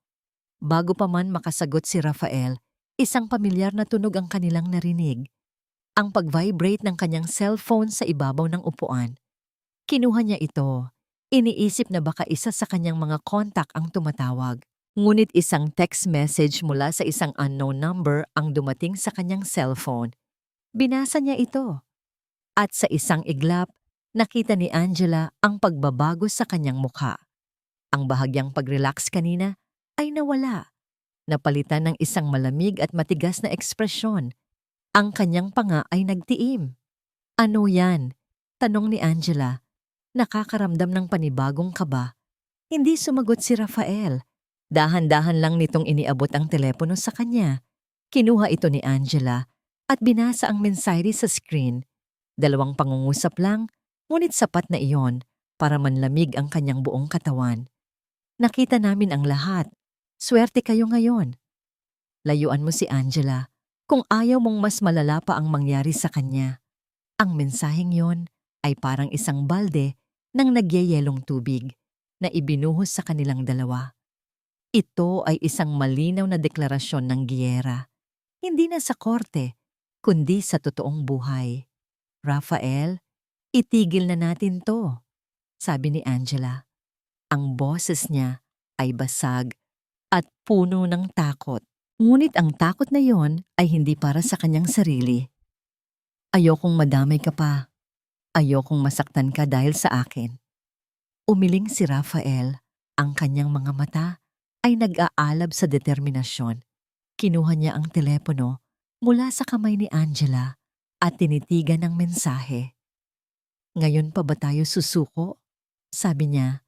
Bago pa man makasagot si Rafael, Isang pamilyar na tunog ang kanilang narinig. Ang pag-vibrate ng kanyang cellphone sa ibabaw ng upuan. Kinuha niya ito. Iniisip na baka isa sa kanyang mga kontak ang tumatawag. Ngunit isang text message mula sa isang unknown number ang dumating sa kanyang cellphone. Binasa niya ito. At sa isang iglap, nakita ni Angela ang pagbabago sa kanyang mukha. Ang bahagyang pag-relax kanina ay nawala. Napalitan ng isang malamig at matigas na ekspresyon. Ang kanyang panga ay nagtiim. Ano yan? Tanong ni Angela. Nakakaramdam ng panibagong kaba. Hindi sumagot si Rafael. Dahan-dahan lang nitong iniabot ang telepono sa kanya. Kinuha ito ni Angela at binasa ang mensahe sa screen. 2 pangungusap lang, ngunit sapat na iyon para manlamig ang kanyang buong katawan. Nakita namin ang lahat. Swerte kayo ngayon. Layuan mo si Angela kung ayaw mong mas malala pa ang mangyari sa kanya. Ang mensaheng yon ay parang isang balde ng nagyayelong tubig na ibinuhos sa kanilang dalawa. Ito ay isang malinaw na deklarasyon ng giyera. Hindi na sa korte, kundi sa totoong buhay. Rafael, itigil na natin to, sabi ni Angela. Ang boses niya ay basag at puno ng takot. Ngunit ang takot na yon ay hindi para sa kanyang sarili. Ayokong madamay ka pa. Ayokong masaktan ka dahil sa akin. Umiling si Rafael. Ang kanyang mga mata ay nag-aalab sa determinasyon. Kinuha niya ang telepono mula sa kamay ni Angela at tinitigan ng mensahe. Ngayon pa ba tayo susuko? Sabi niya.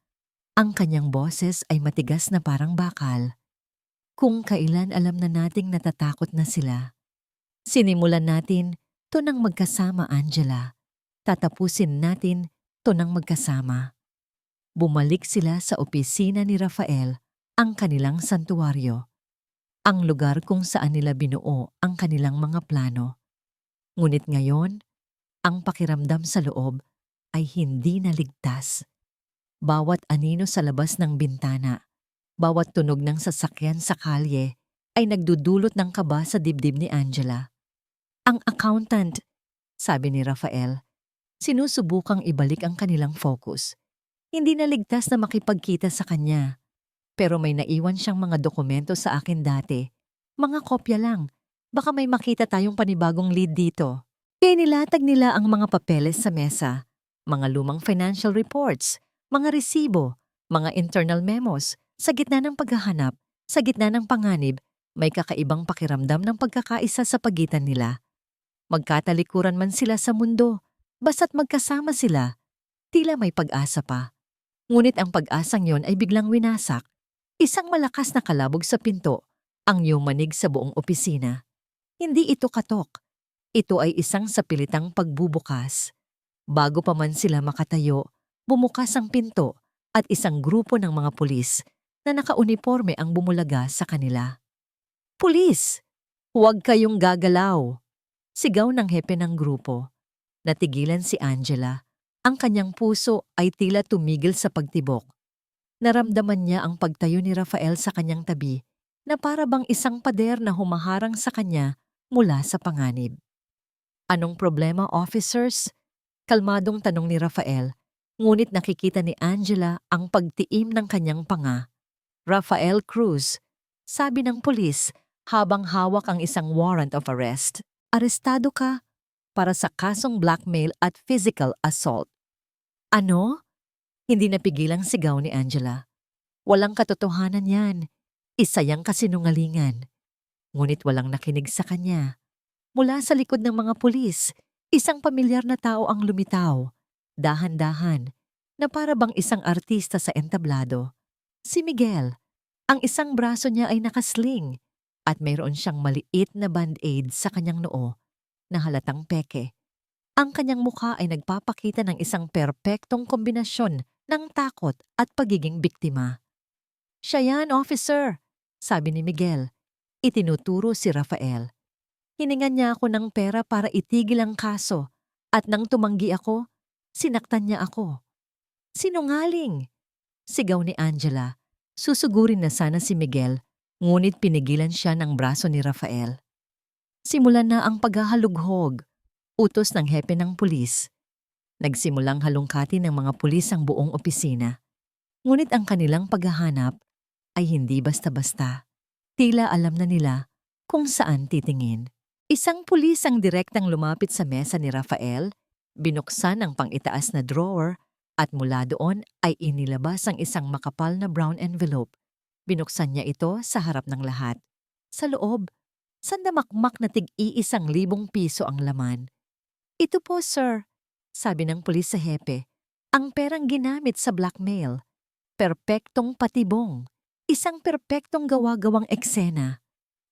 Ang kanyang boses ay matigas na parang bakal. Kung kailan alam na nating natatakot na sila. Sinimulan natin to nang magkasama, Angela. Tatapusin natin to nang magkasama. Bumalik sila sa opisina ni Rafael, ang kanilang santuwaryo. Ang lugar kung saan nila binuo ang kanilang mga plano. Ngunit ngayon, ang pakiramdam sa loob ay hindi naligtas. Bawat anino sa labas ng bintana, bawat tunog ng sasakyan sa kalye ay nagdudulot ng kaba sa dibdib ni Angela. Ang accountant, sabi ni Rafael, sinusubukang ibalik ang kanilang focus. Hindi naligtas na makipagkita sa kanya. Pero may naiwan siyang mga dokumento sa akin dati. Mga kopya lang. Baka may makita tayong panibagong lead dito. Kaya nilatag nila ang mga papeles sa mesa. Mga lumang financial reports, mga resibo, mga internal memos. Sa gitna ng paghahanap, sa gitna ng panganib, may kakaibang pakiramdam ng pagkakaisa sa pagitan nila. Magkatalikuran man sila sa mundo, basta't magkasama sila, tila may pag-asa pa. Ngunit ang pag-asang yon ay biglang winasak. Isang malakas na kalabog sa pinto ang yumanig sa buong opisina. Hindi ito katok. Ito ay isang sapilitang pagbubukas. Bago pa man sila makatayo, bumukas ang pinto at isang grupo ng mga pulis na nakauniforme ang bumulaga sa kanila. Pulis! Huwag kayong gagalaw! Sigaw ng hepe ng grupo. Natigilan si Angela. Ang kanyang puso ay tila tumigil sa pagtibok. Naramdaman niya ang pagtayo ni Rafael sa kanyang tabi na para bang isang pader na humaharang sa kanya mula sa panganib. Anong problema, officers? Kalmadong tanong ni Rafael, ngunit nakikita ni Angela ang pagtiim ng kanyang panga. Rafael Cruz, sabi ng pulis habang hawak ang isang warrant of arrest. Arestado ka para sa kasong blackmail at physical assault. Ano? Hindi napigilang sigaw ni Angela. Walang katotohanan yan. Isa yang kasinungalingan. Ngunit walang nakinig sa kanya. Mula sa likod ng mga pulis, isang pamilyar na tao ang lumitaw. Dahan-dahan, na para bang isang artista sa entablado. Si Miguel. Ang isang braso niya ay nakasling at mayroon siyang maliit na band-aid sa kanyang noo na halatang peke. Ang kanyang mukha ay nagpapakita ng isang perpektong kombinasyon ng takot at pagiging biktima. Siya yan, officer, sabi ni Miguel. Itinuturo si Rafael. Hiningan niya ako ng pera para itigil ang kaso at nang tumanggi ako, sinaktan niya ako. Sinungaling! Sigaw ni Angela. Susugurin na sana si Miguel, ngunit pinigilan siya ng braso ni Rafael. Simulan na ang paghahalughog, utos ng hepe ng pulis. Nagsimulang halongkatin ng mga pulis ang buong opisina. Ngunit ang kanilang paghahanap ay hindi basta-basta. Tila alam na nila kung saan titingin. Isang pulis ang direktang lumapit sa mesa ni Rafael, binuksan ang pang-itaas na drawer at mula doon ay inilabas ang isang makapal na brown envelope. Binuksan niya ito sa harap ng lahat. Sa loob, sandamakmak na tig-1,000 piso ang laman. "Ito po, sir," sabi ng pulis sa hepe, "ang perang ginamit sa blackmail. Perpektong patibong. Isang perpektong gawa-gawang eksena."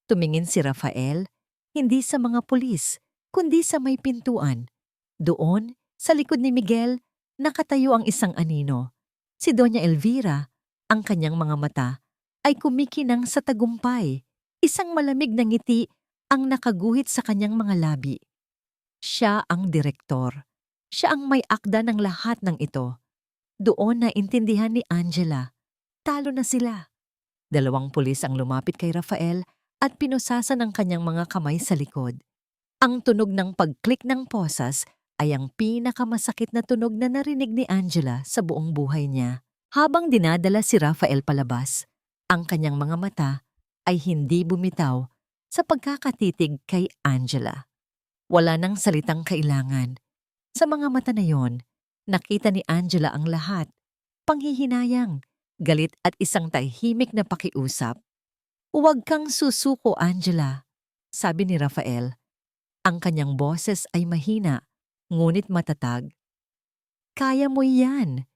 Tumingin si Rafael, hindi sa mga pulis, kundi sa may pintuan. Doon, sa likod ni Miguel, nakatayo ang isang anino. Si Doña Elvira, ang kanyang mga mata, ay kumikinang sa tagumpay. Isang malamig na ngiti ang nakaguhit sa kanyang mga labi. Siya ang direktor. Siya ang may akda ng lahat ng ito. Doon na intindihan ni Angela. Talo na sila. 2 pulis ang lumapit kay Rafael at pinusasan ang kanyang mga kamay sa likod. Ang tunog ng pag-click ng posas ay ang pinakamasakit na tunog na narinig ni Angela sa buong buhay niya. Habang dinadala si Rafael palabas, ang kanyang mga mata ay hindi bumitaw sa pagkakatitig kay Angela. Wala nang salitang kailangan. Sa mga mata na yon, nakita ni Angela ang lahat. Panghihinayang, galit at isang tahimik na pakiusap. "Huwag kang susuko, Angela," sabi ni Rafael. Ang kanyang boses ay mahina, ngunit matatag. "Kaya mo yan."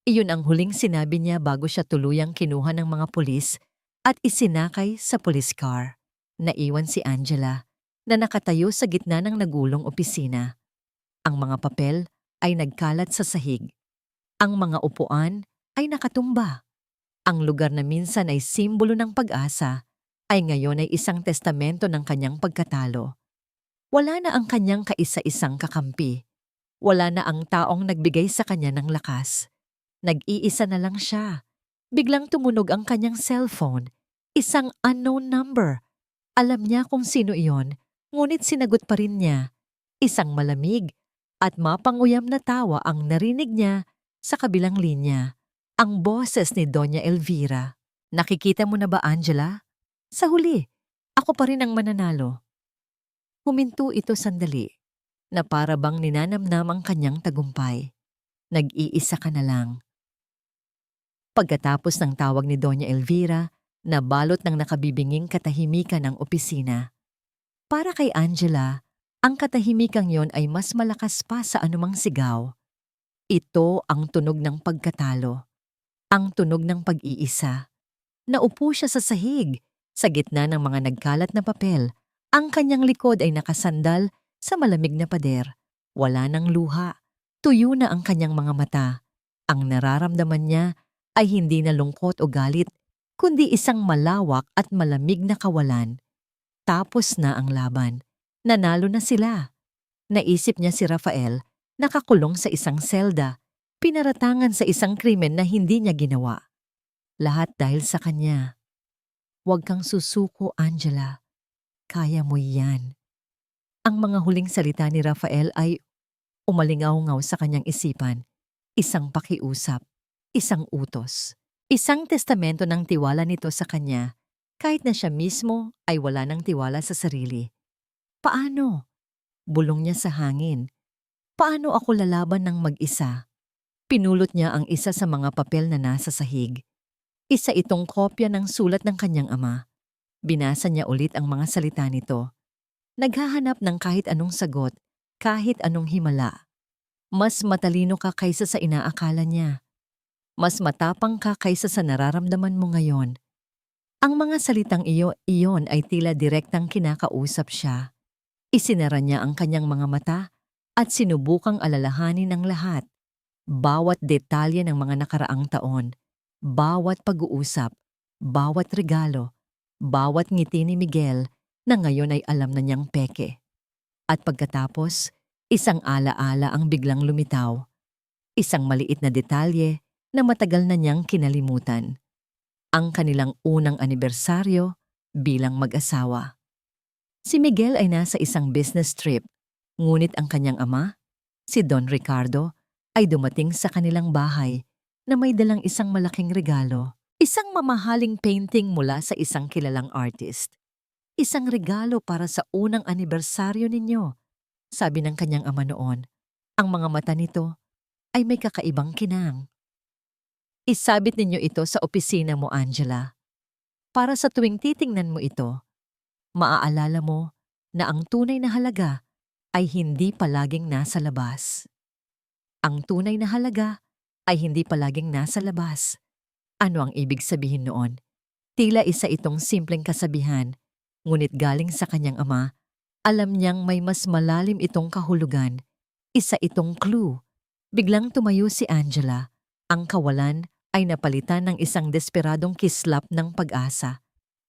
Iyon ang huling sinabi niya bago siya tuluyang kinuha ng mga pulis at isinakay sa police car. Naiwan si Angela, na nakatayo sa gitna ng nagulong opisina. Ang mga papel ay nagkalat sa sahig. Ang mga upuan ay nakatumba. Ang lugar na minsan ay simbolo ng pag-asa ay ngayon ay isang testamento ng kanyang pagkatalo. Wala na ang kanyang kaisa-isang kakampi. Wala na ang taong nagbigay sa kanya ng lakas. Nag-iisa na lang siya. Biglang tumunog ang kanyang cellphone. Isang unknown number. Alam niya kung sino iyon, ngunit sinagot pa rin niya. Isang malamig at mapanguyam na tawa ang narinig niya sa kabilang linya. Ang boses ni Doña Elvira. "Nakikita mo na ba, Angela? Sa huli, ako pa rin ang mananalo." Huminto ito sandali, na para bang ninanamnam ang kanyang tagumpay. "Nag-iisa ka na lang." Pagkatapos ng tawag ni Doña Elvira, nabalot ng nakabibinging katahimikan ng opisina. Para kay Angela, ang katahimikang yon ay mas malakas pa sa anumang sigaw. Ito ang tunog ng pagkatalo. Ang tunog ng pag-iisa. Naupo siya sa sahig, sa gitna ng mga nagkalat na papel. Ang kanyang likod ay nakasandal sa malamig na pader. Wala nang luha. Tuyo na ang kanyang mga mata. Ang nararamdaman niya ay hindi na lungkot o galit, kundi isang malawak at malamig na kawalan. Tapos na ang laban. Nanalo na sila. Naisip niya si Rafael, nakakulong sa isang selda, pinaratangan sa isang krimen na hindi niya ginawa. Lahat dahil sa kanya. "Huwag kang susuko, Angela. Kaya mo yan." Ang mga huling salita ni Rafael ay umalingaw-ngaw sa kanyang isipan. Isang pakiusap, isang utos, isang testamento ng tiwala nito sa kanya, kahit na siya mismo ay wala ng tiwala sa sarili. "Paano?" Bulong niya sa hangin. "Paano ako lalaban ng mag-isa?" Pinulot niya ang isa sa mga papel na nasa sahig. Isa itong kopya ng sulat ng kanyang ama. Binasa niya ulit ang mga salita nito. Naghahanap ng kahit anong sagot, kahit anong himala. Mas matalino ka kaysa sa inaakala niya. Mas matapang ka kaysa sa nararamdaman mo ngayon. Ang mga salitang iyon ay tila direktang kinakausap siya. Isinara niya ang kanyang mga mata at sinubukang alalahanin ang lahat. Bawat detalye ng mga nakaraang taon, bawat pag-uusap, bawat regalo, bawat ngiti ni Miguel na ngayon ay alam na niyang peke. At pagkatapos, isang alaala ang biglang lumitaw. Isang maliit na detalye na matagal na niyang kinalimutan. Ang kanilang unang anibersaryo bilang mag-asawa. Si Miguel ay nasa isang business trip, ngunit ang kanyang ama, si Don Ricardo, ay dumating sa kanilang bahay na may dalang isang malaking regalo. Isang mamahaling painting mula sa isang kilalang artist. Isang regalo para sa unang anibersaryo ninyo, sabi ng kanyang ama noon. Ang mga mata nito ay may kakaibang kinang. Isabit ninyo ito sa opisina mo, Angela. Para sa tuwing titingnan mo ito, maaalala mo na ang tunay na halaga ay hindi palaging nasa labas. Ang tunay na halaga ay hindi palaging nasa labas. Ano ang ibig sabihin noon? Tila isa itong simpleng kasabihan, ngunit galing sa kanyang ama, alam niyang may mas malalim itong kahulugan. Isa itong clue. Biglang tumayo si Angela. Ang kawalan ay napalitan ng isang desperadong kislap ng pag-asa.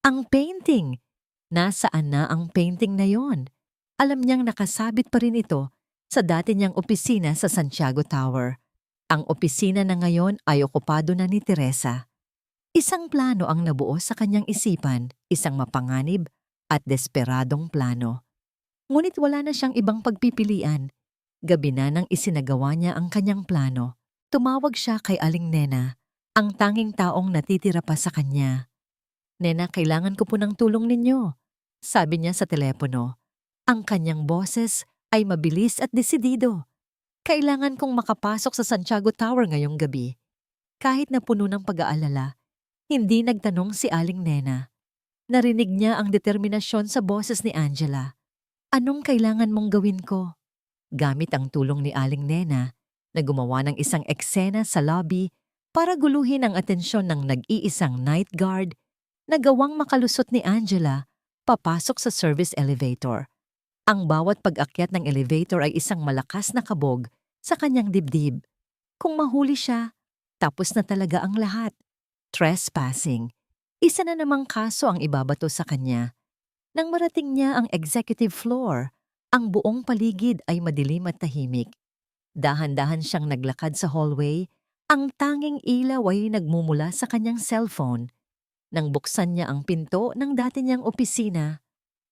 Ang painting! Nasaan na ang painting na yon? Alam niyang nakasabit pa rin ito sa dati niyang opisina sa Santiago Tower. Ang opisina na ngayon ay okupado na ni Teresa. Isang plano ang nabuo sa kanyang isipan, isang mapanganib at desperadong plano. Ngunit wala na siyang ibang pagpipilian. Gabi na nang isinagawa niya ang kanyang plano. Tumawag siya kay Aling Nena, ang tanging taong natitira pa sa kanya. "Nena, kailangan ko po ng tulong ninyo," sabi niya sa telepono. Ang kanyang boses ay mabilis at desidido. "Kailangan kong makapasok sa Santiago Tower ngayong gabi." Kahit na puno ng pag-aalala, hindi nagtanong si Aling Nena. Narinig niya ang determinasyon sa boses ni Angela. "Anong kailangan mong gawin ko?" Gamit ang tulong ni Aling Nena, na gumawa ng isang eksena sa lobby para guluhin ang atensyon ng nag-iisang night guard, na gawang makalusot ni Angela papasok sa service elevator. Ang bawat pag-akyat ng elevator ay isang malakas na kabog sa kanyang dibdib. Kung mahuli siya, tapos na talaga ang lahat. Trespassing. Isa na namang kaso ang ibabato sa kanya. Nang marating niya ang executive floor, ang buong paligid ay madilim at tahimik. Dahan-dahan siyang naglakad sa hallway, ang tanging ilaw ay nagmumula sa kanyang cellphone. Nang buksan niya ang pinto ng dati niyang opisina,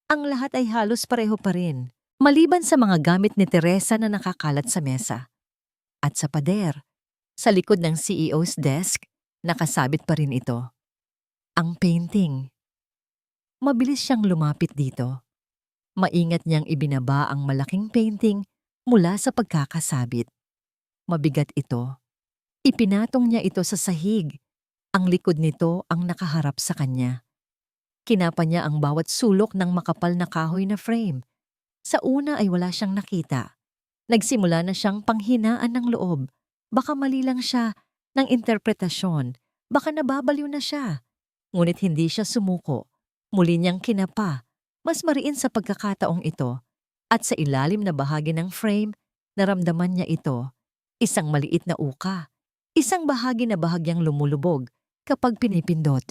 ang lahat ay halos pareho pa rin, maliban sa mga gamit ni Teresa na nakakalat sa mesa. At sa pader, sa likod ng CEO's desk, nakasabit pa rin ito. Ang painting. Mabilis siyang lumapit dito. Maingat niyang ibinaba ang malaking painting mula sa pagkakasabit. Mabigat ito. Ipinatong niya ito sa sahig. Ang likod nito ang nakaharap sa kanya. Kinapa niya ang bawat sulok ng makapal na kahoy na frame. Sa una ay wala siyang nakita. Nagsimula na siyang panghinaan ng loob. Baka mali lang siya ng interpretasyon. Baka nababaliw na siya. Ngunit hindi siya sumuko. Muli niyang kinapa. Mas mariin sa pagkakataong ito. At sa ilalim na bahagi ng frame, naramdaman niya ito. Isang maliit na uka. Isang bahagi na bahagyang lumulubog kapag pinipindot.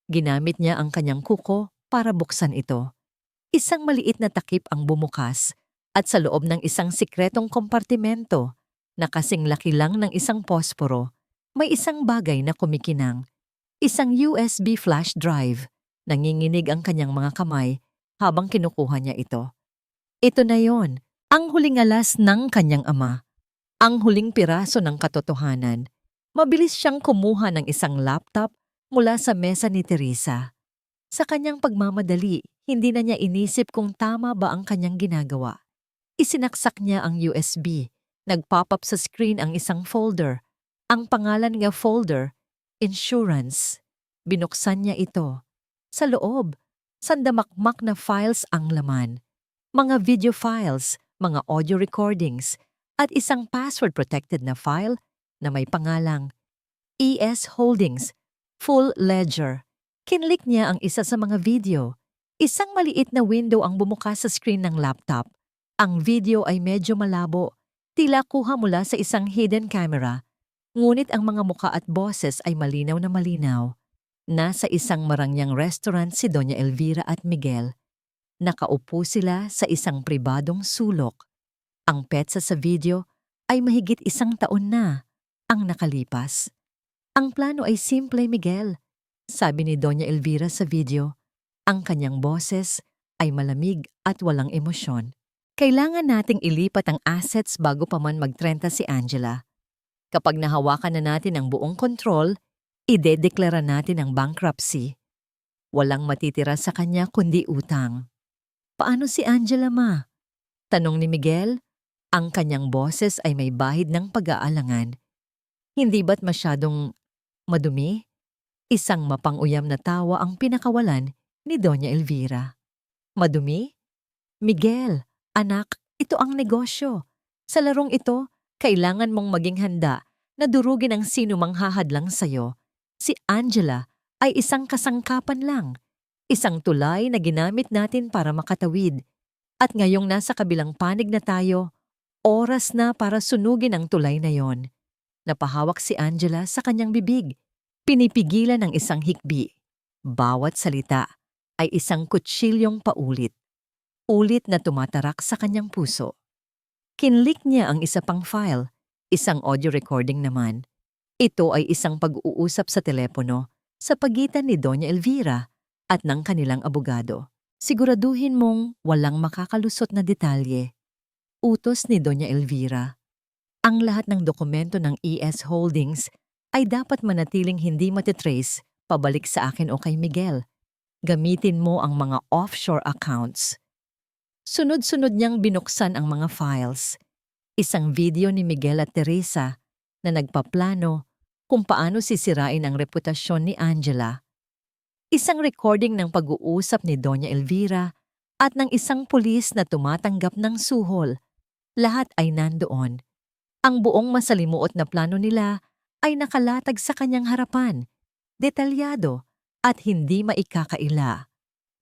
Ginamit niya ang kanyang kuko para buksan ito. Isang maliit na takip ang bumukas at sa loob ng isang sikretong kompartimento na kasing laki lang ng isang posporo, may isang bagay na kumikinang. Isang USB flash drive. Nanginginig ang kanyang mga kamay habang kinukuha niya ito. Ito na yon, ang huling alas ng kanyang ama. Ang huling piraso ng katotohanan. Mabilis siyang kumuha ng isang laptop mula sa mesa ni Teresa. Sa kanyang pagmamadali, hindi na niya inisip kung tama ba ang kanyang ginagawa. Isinaksak niya ang USB. Nag-pop up sa screen ang isang folder. Ang pangalan nga folder, Insurance. Binuksan niya ito. Sa loob, sandamakmak na files ang laman. Mga video files, mga audio recordings, at isang password-protected na file na may pangalang ES Holdings, Full Ledger. Kinlik niya ang isa sa mga video. Isang maliit na window ang bumukas sa screen ng laptop. Ang video ay medyo malabo, tila kuha mula sa isang hidden camera. Ngunit ang mga muka at boses ay malinaw na malinaw. Nasa isang marangyang restaurant si Doña Elvira at Miguel. Nakaupo sila sa isang pribadong sulok. Ang petsa sa video ay mahigit 1 taon na ang nakalipas. Ang plano ay simple, Miguel, sabi ni Doña Elvira sa video. Ang kanyang boses ay malamig at walang emosyon. Kailangan nating ilipat ang assets bago pa man magtrenta si Angela. Kapag nahawakan na natin ang buong kontrol, idedeklara natin ang bankruptcy. Walang matitira sa kanya kundi utang. Paano si Angela, ma? Tanong ni Miguel. Ang kanyang boses ay may bahid ng pag-aalangan. Hindi ba't masyadong madumi? Isang mapanguyam na tawa ang pinakawalan ni Doña Elvira. Madumi? Miguel, anak, ito ang negosyo. Sa larong ito, kailangan mong maging handa na durugin ang sino mang hahadlang sa'yo. Si Angela ay isang kasangkapan lang. Isang tulay na ginamit natin para makatawid. At ngayong nasa kabilang panig na tayo, oras na para sunugin ang tulay na yon. Napahawak si Angela sa kanyang bibig. Pinipigilan ng isang hikbi. Bawat salita ay isang kutsilyong paulit. Ulit na tumatarak sa kanyang puso. Kinlik niya ang isa pang file, isang audio recording naman. Ito ay isang pag-uusap sa telepono sa pagitan ni Doña Elvira at ng kanilang abogado. Siguraduhin mong walang makakalusot na detalye. Utos ni Doña Elvira. Ang lahat ng dokumento ng ES Holdings ay dapat manatiling hindi matitrace pabalik sa akin o kay Miguel. Gamitin mo ang mga offshore accounts. Sunod-sunod niyang binuksan ang mga files. Isang video ni Miguel at Teresa na nagpaplano kung paano sisirain ang reputasyon ni Angela. Isang recording ng pag-uusap ni Doña Elvira at ng isang pulis na tumatanggap ng suhol. Lahat ay nandoon. Ang buong masalimuot na plano nila ay nakalatag sa kanyang harapan, detalyado at hindi maikakaila.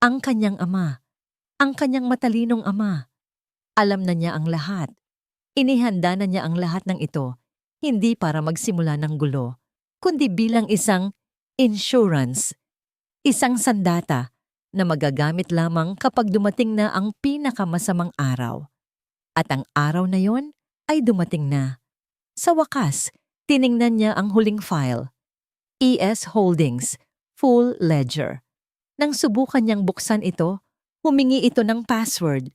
Ang kanyang ama, ang kanyang matalinong ama. Alam na niya ang lahat. Inihanda na niya ang lahat ng ito, hindi para magsimula ng gulo, kundi bilang isang insurance, isang sandata na magagamit lamang kapag dumating na ang pinakamasamang araw. At ang araw na yon ay dumating na. Sa wakas, tiningnan niya ang huling file, ES Holdings, Full Ledger. Nang subukan niyang buksan ito, humingi ito ng password.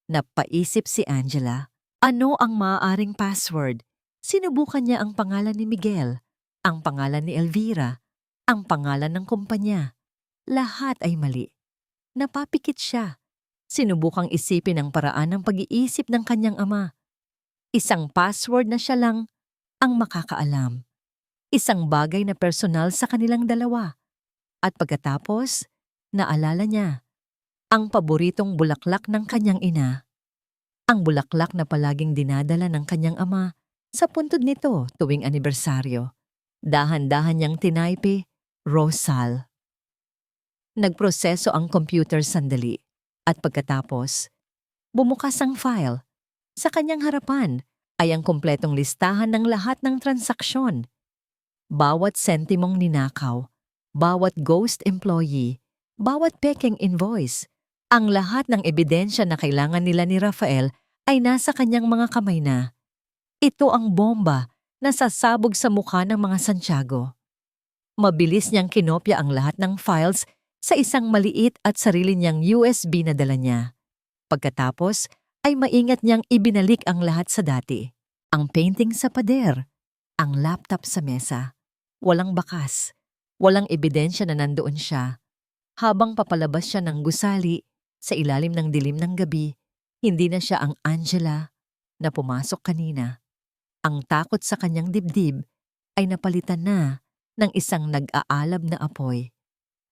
Napaisip si Angela. Ano ang maaaring password? Sinubukan niya ang pangalan ni Miguel, ang pangalan ni Elvira, ang pangalan ng kumpanya. Lahat ay mali. Napapikit siya. Sinubukang isipin ang paraan ng pag-iisip ng kanyang ama. Isang password na siya lang ang makakaalam. Isang bagay na personal sa kanilang dalawa. At pagkatapos, naalala niya ang paboritong bulaklak ng kanyang ina. Ang bulaklak na palaging dinadala ng kanyang ama sa puntod nito tuwing anibersaryo. Dahan-dahan niyang tinaype, Rosal. Nagproseso ang computer sandali at pagkatapos, bumukas ang file. Sa kanyang harapan ay ang kumpletong listahan ng lahat ng transaksyon. Bawat sentimong ninakaw, bawat ghost employee, bawat pekeng invoice, ang lahat ng ebidensya na kailangan nila ni Rafael ay nasa kanyang mga kamay na. Ito ang bomba na sasabog sa mukha ng mga Santiago. Mabilis niyang kinopya ang lahat ng files sa isang maliit at sarili niyang USB na dala niya. Pagkatapos ay maingat niyang ibinalik ang lahat sa dati. Ang painting sa pader, ang laptop sa mesa. Walang bakas, walang ebidensya na nandoon siya. Habang papalabas siya ng gusali sa ilalim ng dilim ng gabi, hindi na siya ang Angela na pumasok kanina. Ang takot sa kanyang dibdib ay napalitan na ng isang nag-aalab na apoy.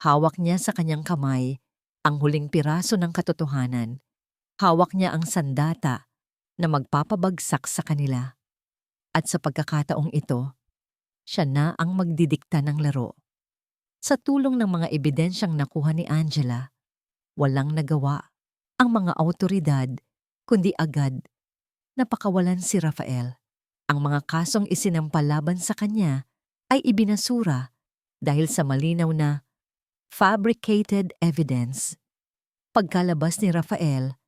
Hawak niya sa kanyang kamay ang huling piraso ng katotohanan. Hawak niya ang sandata na magpapabagsak sa kanila. At sa pagkakataong ito, siya na ang magdidikta ng laro. Sa tulong ng mga ebidensyang nakuha ni Angela, walang nagawa ang mga awtoridad kundi agad napakawalan si Rafael. Ang mga kasong isinampalaban sa kanya ay ibinasura dahil sa malinaw na fabricated evidence. Pagkalabas ni Rafael,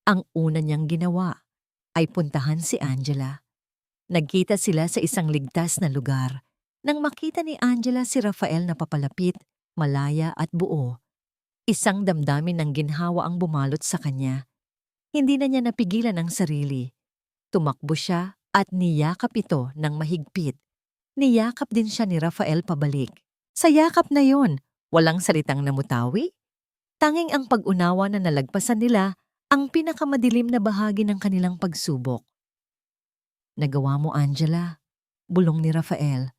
ang una niyang ginawa ay puntahan si Angela. Nagkita sila sa isang ligtas na lugar. Nang makita ni Angela si Rafael na papalapit, malaya at buo, Isang damdamin ng ginhawa ang bumalot sa kanya. Hindi na niya napigilan ang sarili. Tumakbo siya at niyakap ito ng mahigpit. Niyakap din siya ni Rafael pabalik. Sa yakap na yon, walang salitang namutawi. Tanging ang pag-unawa na nalagpasan nila ang pinakamadilim na bahagi ng kanilang pagsubok. Nagawa mo, Angela. Bulong ni Rafael.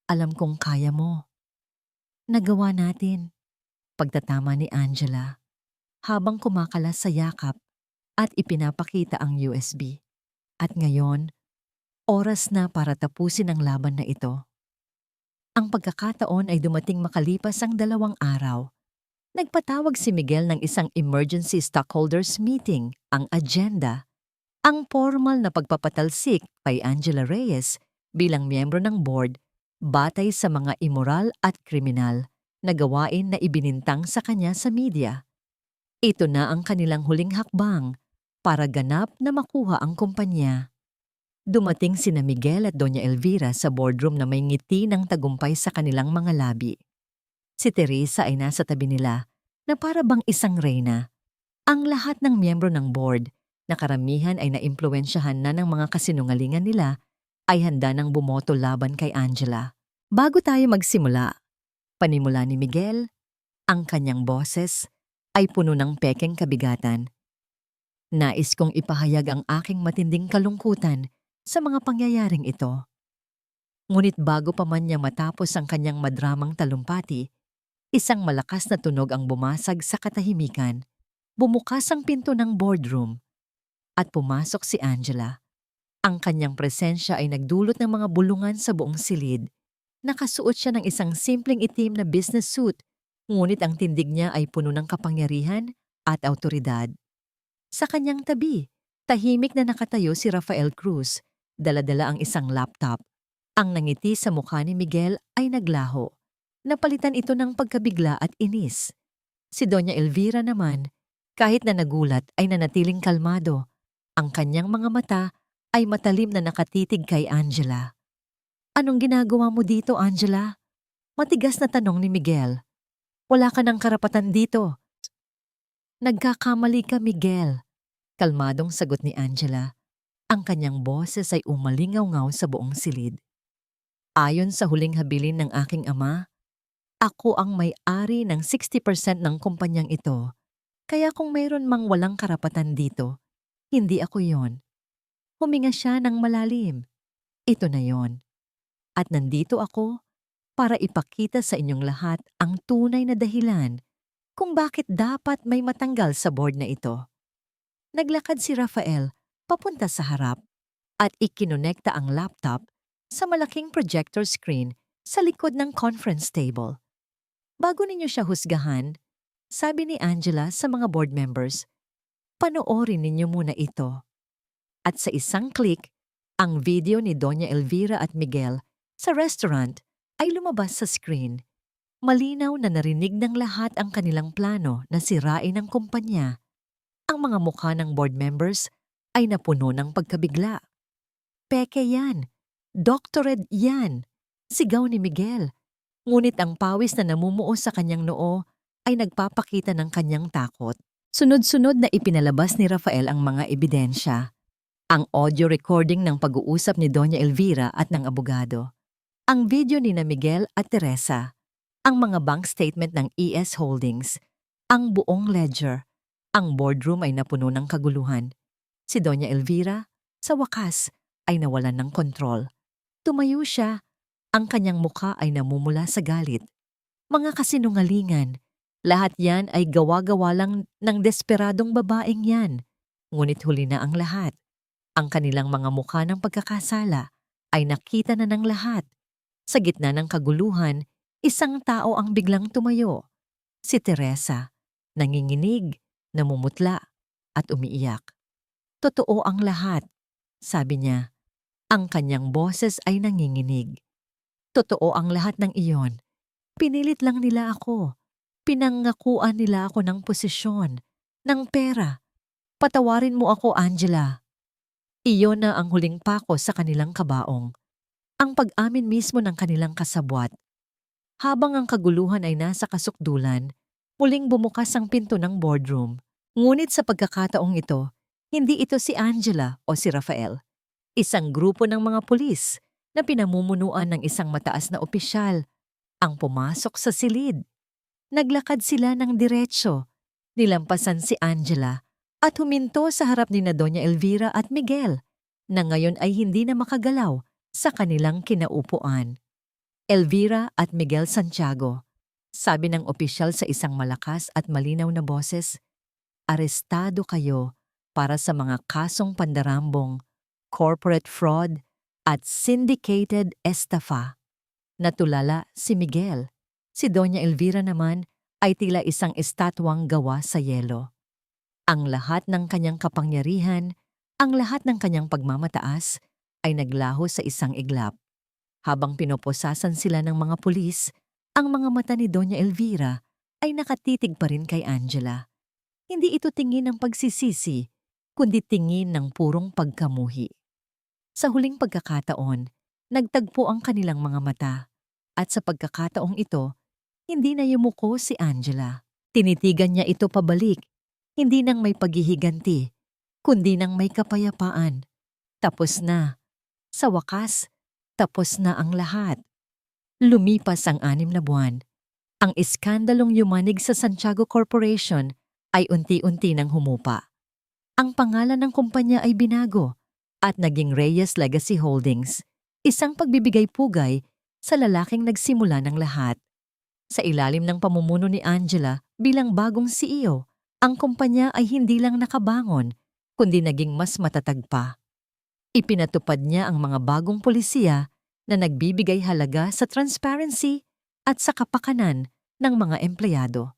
Alam kong kaya mo. Nagawa natin. Pagtatama ni Angela, habang kumakalas sa yakap at ipinapakita ang USB. At ngayon, oras na para tapusin ang laban na ito. Ang pagkakataon ay dumating makalipas ang 2 araw. Nagpatawag si Miguel ng isang emergency stockholders meeting. Ang agenda, ang formal na pagpapatalsik kay Angela Reyes bilang miyembro ng board batay sa mga immoral at kriminal na gawain na ibinintang sa kanya sa media. Ito na ang kanilang huling hakbang para ganap na makuha ang kumpanya. Dumating sina Miguel at Doña Elvira sa boardroom na may ngiti ng tagumpay sa kanilang mga labi. Si Teresa ay nasa tabi nila na para bang isang reyna. Ang lahat ng miyembro ng board na karamihan ay naimpluwensyahan na ng mga kasinungalingan nila ay handa nang bumoto laban kay Angela. Bago tayo magsimula, panimula ni Miguel, ang kanyang boses ay puno ng pekeng kabigatan. Nais kong ipahayag ang aking matinding kalungkutan sa mga pangyayaring ito. Ngunit bago pa man niya matapos ang kanyang madramang talumpati, isang malakas na tunog ang bumasag sa katahimikan. Bumukas ang pinto ng boardroom at pumasok si Angela. Ang kanyang presensya ay nagdulot ng mga bulungan sa buong silid. Nakasuot siya ng isang simpleng itim na business suit, ngunit ang tindig niya ay puno ng kapangyarihan at awtoridad. Sa kanyang tabi, tahimik na nakatayo si Rafael Cruz, dala-dala ang isang laptop. Ang nangiti sa mukha ni Miguel ay naglaho. Napalitan ito ng pagkabigla at inis. Si Doña Elvira naman, kahit na nagulat ay nanatiling kalmado. Ang kanyang mga mata ay matalim na nakatitig kay Angela. Anong ginagawa mo dito, Angela? Matigas na tanong ni Miguel. Wala ka ng karapatan dito. Nagkakamali ka, Miguel. Kalmadong sagot ni Angela. Ang kanyang boses ay umalingaw-ngaw sa buong silid. Ayon sa huling habilin ng aking ama, ako ang may-ari ng 60% ng kumpanyang ito. Kaya kung mayroon mang walang karapatan dito, hindi ako yon. Huminga siya ng malalim. Ito na yon. At nandito ako para ipakita sa inyong lahat ang tunay na dahilan kung bakit dapat may matanggal sa board na ito. Naglakad si Rafael papunta sa harap at ikinonekta ang laptop sa malaking projector screen sa likod ng conference table. Bago ninyo siya husgahan, sabi ni Angela sa mga board members, panoorin ninyo muna ito. At sa isang click, ang video ni Doña Elvira at Miguel sa restaurant ay lumabas sa screen. Malinaw na narinig ng lahat ang kanilang plano na sirain ang kumpanya. Ang mga mukha ng board members ay napuno ng pagkabigla. Peke yan. Doctorate yan. Sigaw ni Miguel. Ngunit ang pawis na namumuo sa kanyang noo ay nagpapakita ng kanyang takot. Sunod-sunod na ipinalabas ni Rafael ang mga ebidensya. Ang audio recording ng pag-uusap ni Doña Elvira at ng abogado. Ang video ni na Miguel at Teresa. Ang mga bank statement ng ES Holdings. Ang buong ledger. Ang boardroom ay napuno ng kaguluhan. Si Doña Elvira, sa wakas, ay nawalan ng kontrol. Tumayo siya. Ang kanyang mukha ay namumula sa galit. Mga kasinungalingan. Lahat yan ay gawa-gawa lang ng desperadong babaeng yan. Ngunit huli na ang lahat. Ang kanilang mga mukha ng pagkakasala ay nakita na ng lahat. Sa gitna ng kaguluhan, isang tao ang biglang tumayo. Si Teresa, nanginginig, namumutla, at umiiyak. Totoo ang lahat, sabi niya. Ang kanyang boses ay nanginginig. Totoo ang lahat ng iyon. Pinilit lang nila ako. Pinangakuan nila ako ng posisyon, ng pera. Patawarin mo ako, Angela. Iyon na ang huling pako sa kanilang kabaong. Ang pag-amin mismo ng kanilang kasabwat. Habang ang kaguluhan ay nasa kasukdulan, Muling bumukas ang pinto ng boardroom. Ngunit sa pagkakataong ito, hindi ito si Angela o si Rafael. Isang grupo ng mga pulis na pinamumunuan ng isang mataas na opisyal ang pumasok sa silid. Naglakad sila ng diretsyo, nilampasan si Angela at huminto sa harap ni na Doña Elvira at Miguel na ngayon ay hindi na makagalaw sa kanilang kinaupuan. Elvira at Miguel Santiago, sabi ng opisyal sa isang malakas at malinaw na boses, arestado kayo para sa mga kasong pandarambong, corporate fraud at syndicated estafa. Natulala si Miguel. Si Doña Elvira naman ay tila isang estatwang gawa sa yelo. Ang lahat ng kanyang kapangyarihan, ang lahat ng kanyang pagmamataas ay naglaho sa isang iglap. Habang pinoposasan sila ng mga pulis, ang mga mata ni Doña Elvira ay nakatitig pa rin kay Angela. Hindi ito tingin ng pagsisisi, kundi tingin ng purong pagkamuhi. Sa huling pagkakataon, nagtagpo ang kanilang mga mata at sa pagkakataong ito, hindi na yumuko si Angela. Tinitigan niya ito pabalik, hindi nang may paghihiganti, kundi nang may kapayapaan. Tapos na. Sa wakas, tapos na ang lahat. Lumipas ang 6 na buwan. Ang iskandalong yumanig sa Santiago Corporation ay unti-unti nang humupa. Ang pangalan ng kumpanya ay binago at naging Reyes Legacy Holdings, isang pagbibigay-pugay sa lalaking nagsimula ng lahat. Sa ilalim ng pamumuno ni Angela bilang bagong CEO, ang kumpanya ay hindi lang nakabangon, kundi naging mas matatag pa. Ipinatupad niya ang mga bagong polisiya na nagbibigay halaga sa transparency at sa kapakanan ng mga empleyado.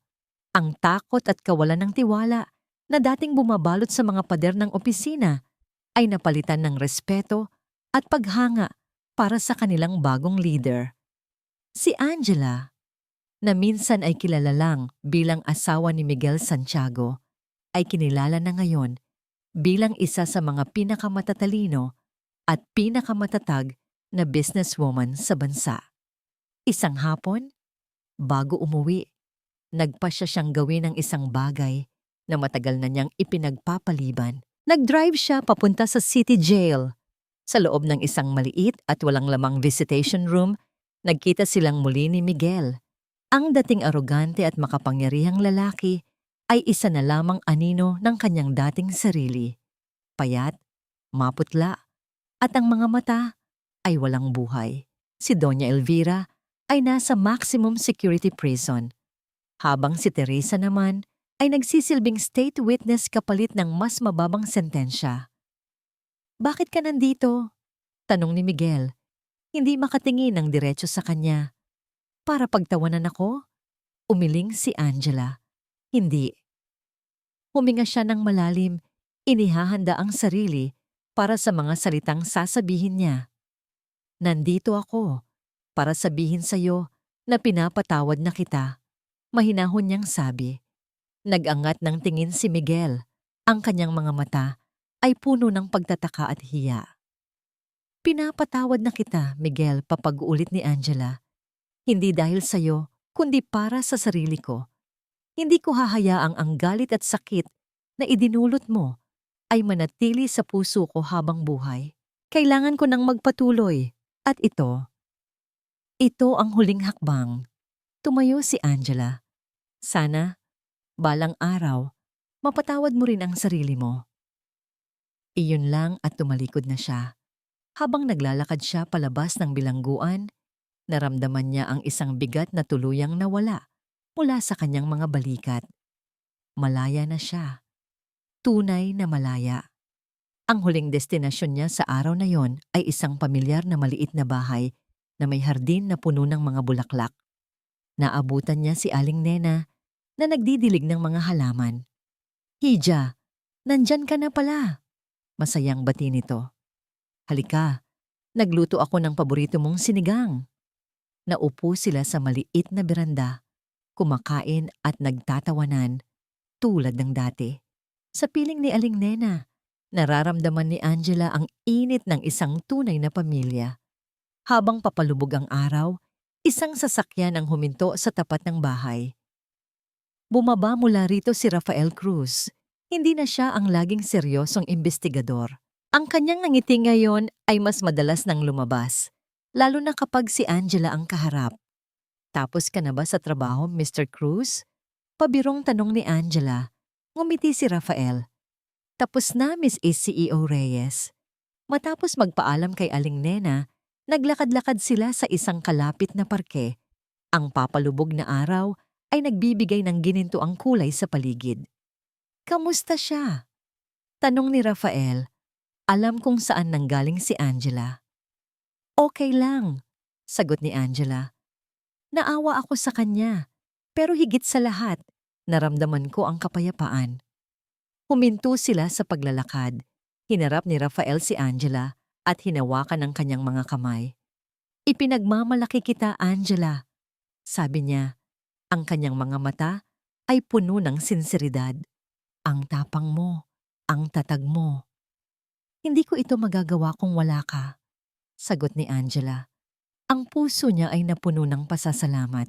Ang takot at kawalan ng tiwala na dating bumabalot sa mga pader ng opisina ay napalitan ng respeto at paghanga para sa kanilang bagong leader. Si Angela, na minsan ay kilala lang bilang asawa ni Miguel Santiago, ay kinilala na ngayon bilang isa sa mga pinakamatatalino at pinakamatatag na businesswoman sa bansa. Isang hapon, bago umuwi, nagpasya siyang gawin ang isang bagay na matagal na niyang ipinagpapaliban. Nag-drive siya papunta sa City Jail. Sa loob ng isang maliit at walang lamang visitation room, nagkita silang muli ni Miguel. Ang dating arogante at makapangyarihang lalaki ay isa na lamang anino ng kanyang dating sarili. Payat, maputla, at ang mga mata ay walang buhay. Si Doña Elvira ay nasa maximum security prison, habang si Teresa naman ay nagsisilbing state witness kapalit ng mas mababang sentensya. "Bakit ka nandito?" tanong ni Miguel, hindi makatingin ng diretso sa kanya. "Para pagtawanan ako?" Umiling si Angela. "Hindi." Huminga siya ng malalim, inihahanda ang sarili para sa mga salitang sasabihin niya. "Nandito ako para sabihin sa'yo na pinapatawad na kita," mahinahon niyang sabi. Nag-angat ng tingin si Miguel. Ang kanyang mga mata ay puno ng pagtataka at hiya. "Pinapatawad na kita, Miguel," papag-ulit ni Angela. "Hindi dahil sa'yo, kundi para sa sarili ko. Hindi ko hahayaang ang galit at sakit na idinulot mo ay manatili sa puso ko habang buhay. Kailangan ko nang magpatuloy. At ito ang huling hakbang." Tumayo si Angela. "Sana, balang araw, mapatawad mo rin ang sarili mo." Iyon lang at tumalikod na siya. Habang naglalakad siya palabas ng bilangguan, naramdaman niya ang isang bigat na tuluyang nawala mula sa kanyang mga balikat. Malaya na siya. Tunay na malaya. Ang huling destinasyon niya sa araw na yon ay isang pamilyar na maliit na bahay na may hardin na puno ng mga bulaklak. Naabutan niya si Aling Nena na nagdidilig ng mga halaman. "Hija, nandyan ka na pala." Masayang bati nito. "Halika, nagluto ako ng paborito mong sinigang." Naupo sila sa maliit na beranda, kumakain at nagtatawanan tulad ng dati. Sa piling ni Aling Nena, nararamdaman ni Angela ang init ng isang tunay na pamilya. Habang papalubog ang araw, isang sasakyan ang huminto sa tapat ng bahay. Bumaba mula rito si Rafael Cruz. Hindi na siya ang laging seryosong investigador. Ang kanyang ngiti ngayon ay mas madalas nang lumabas, lalo na kapag si Angela ang kaharap. Tapos ka na ba sa trabaho, Mr. Cruz? Pabirong tanong ni Angela. Ngumiti si Rafael. Tapos na, Miss CEO Reyes. Matapos magpaalam kay Aling Nena, naglakad-lakad sila sa isang kalapit na parke. Ang papalubog na araw ay nagbibigay ng ginintuang kulay sa paligid. Kamusta siya? Tanong ni Rafael. Alam kung saan nanggaling si Angela. Okay lang, sagot ni Angela. Naawa ako sa kanya, pero higit sa lahat, naramdaman ko ang kapayapaan. Huminto sila sa paglalakad. Hinarap ni Rafael si Angela at hinawakan ang kanyang mga kamay. Ipinagmamalaki kita, Angela. Sabi niya, ang kanyang mga mata ay puno ng sinseridad. Ang tapang mo, ang tatag mo. Hindi ko ito magagawa kung wala ka, sagot ni Angela. Ang puso niya ay napuno ng pasasalamat.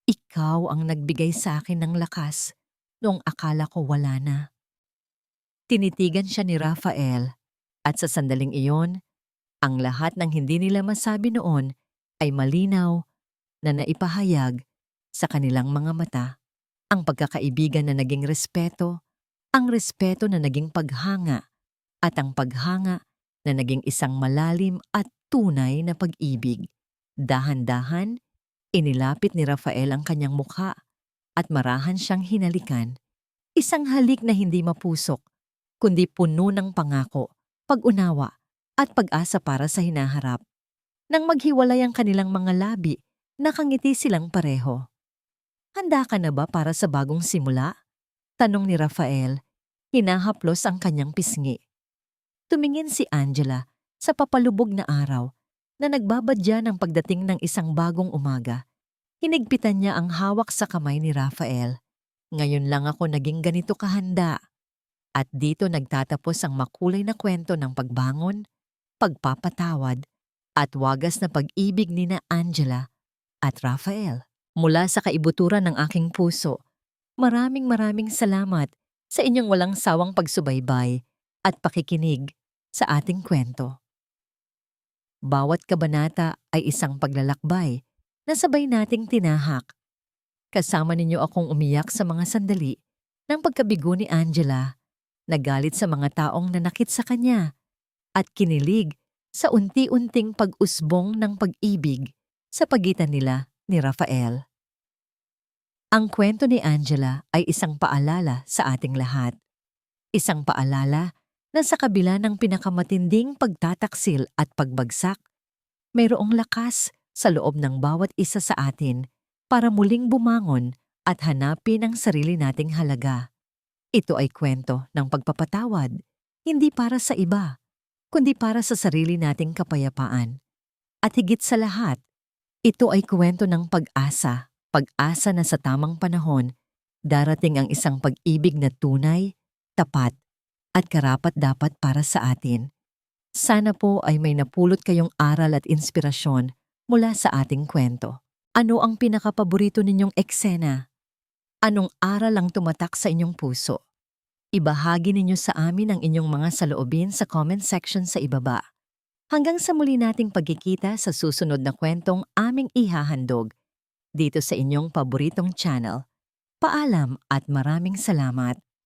Ikaw ang nagbigay sa akin ng lakas noong akala ko wala na. Tinitigan siya ni Rafael at sa sandaling iyon, ang lahat ng hindi nila masabi noon ay malinaw na naipahayag sa kanilang mga mata. Ang pagkakaibigan na naging respeto, ang respeto na naging paghanga, at ang paghanga na naging isang malalim at tunay na pag-ibig. Dahan-dahan, inilapit ni Rafael ang kanyang mukha at marahan siyang hinalikan. Isang halik na hindi mapusok, kundi puno ng pangako, pag-unawa at pag-asa para sa hinaharap. Nang maghiwalay ang kanilang mga labi, nakangiti silang pareho. Handa ka na ba para sa bagong simula? Tanong ni Rafael. Hinahaplos ang kanyang pisngi. Tumingin si Angela sa papalubog na araw na nagbabadya ng pagdating ng isang bagong umaga. Hinigpitan niya ang hawak sa kamay ni Rafael. Ngayon lang ako naging ganito kahanda. At dito nagtatapos ang makulay na kwento ng pagbangon, pagpapatawad, at wagas na pag-ibig ni na Angela at Rafael. Mula sa kaibuturan ng aking puso, maraming salamat sa inyong walang sawang pagsubaybay at pakikinig sa ating kwento. Bawat kabanata ay isang paglalakbay na sabay nating tinahak. Kasama ninyo akong umiyak sa mga sandali ng pagkabigo ni Angela, nagalit sa mga taong nanakit sa kanya, at kinilig sa unti-unting pag-usbong ng pag-ibig sa pagitan nila ni Rafael. Ang kwento ni Angela ay isang paalala sa ating lahat. Isang paalala na sa kabila ng pinakamatinding pagtataksil at pagbagsak, mayroong lakas sa loob ng bawat isa sa atin para muling bumangon at hanapin ang sarili nating halaga. Ito ay kwento ng pagpapatawad, hindi para sa iba, kundi para sa sarili nating kapayapaan. At higit sa lahat, ito ay kwento ng pag-asa, pag-asa na sa tamang panahon, darating ang isang pag-ibig na tunay, tapat, at karapat-dapat para sa atin. Sana po ay may napulot kayong aral at inspirasyon mula sa ating kwento. Ano ang pinakapaborito ninyong eksena? Anong aral ang tumatak sa inyong puso? Ibahagi ninyo sa amin ang inyong mga saloobin sa comment section sa ibaba. Hanggang sa muli nating pagkikita sa susunod na kwentong aming ihahandog dito sa inyong paboritong channel. Paalam at maraming salamat.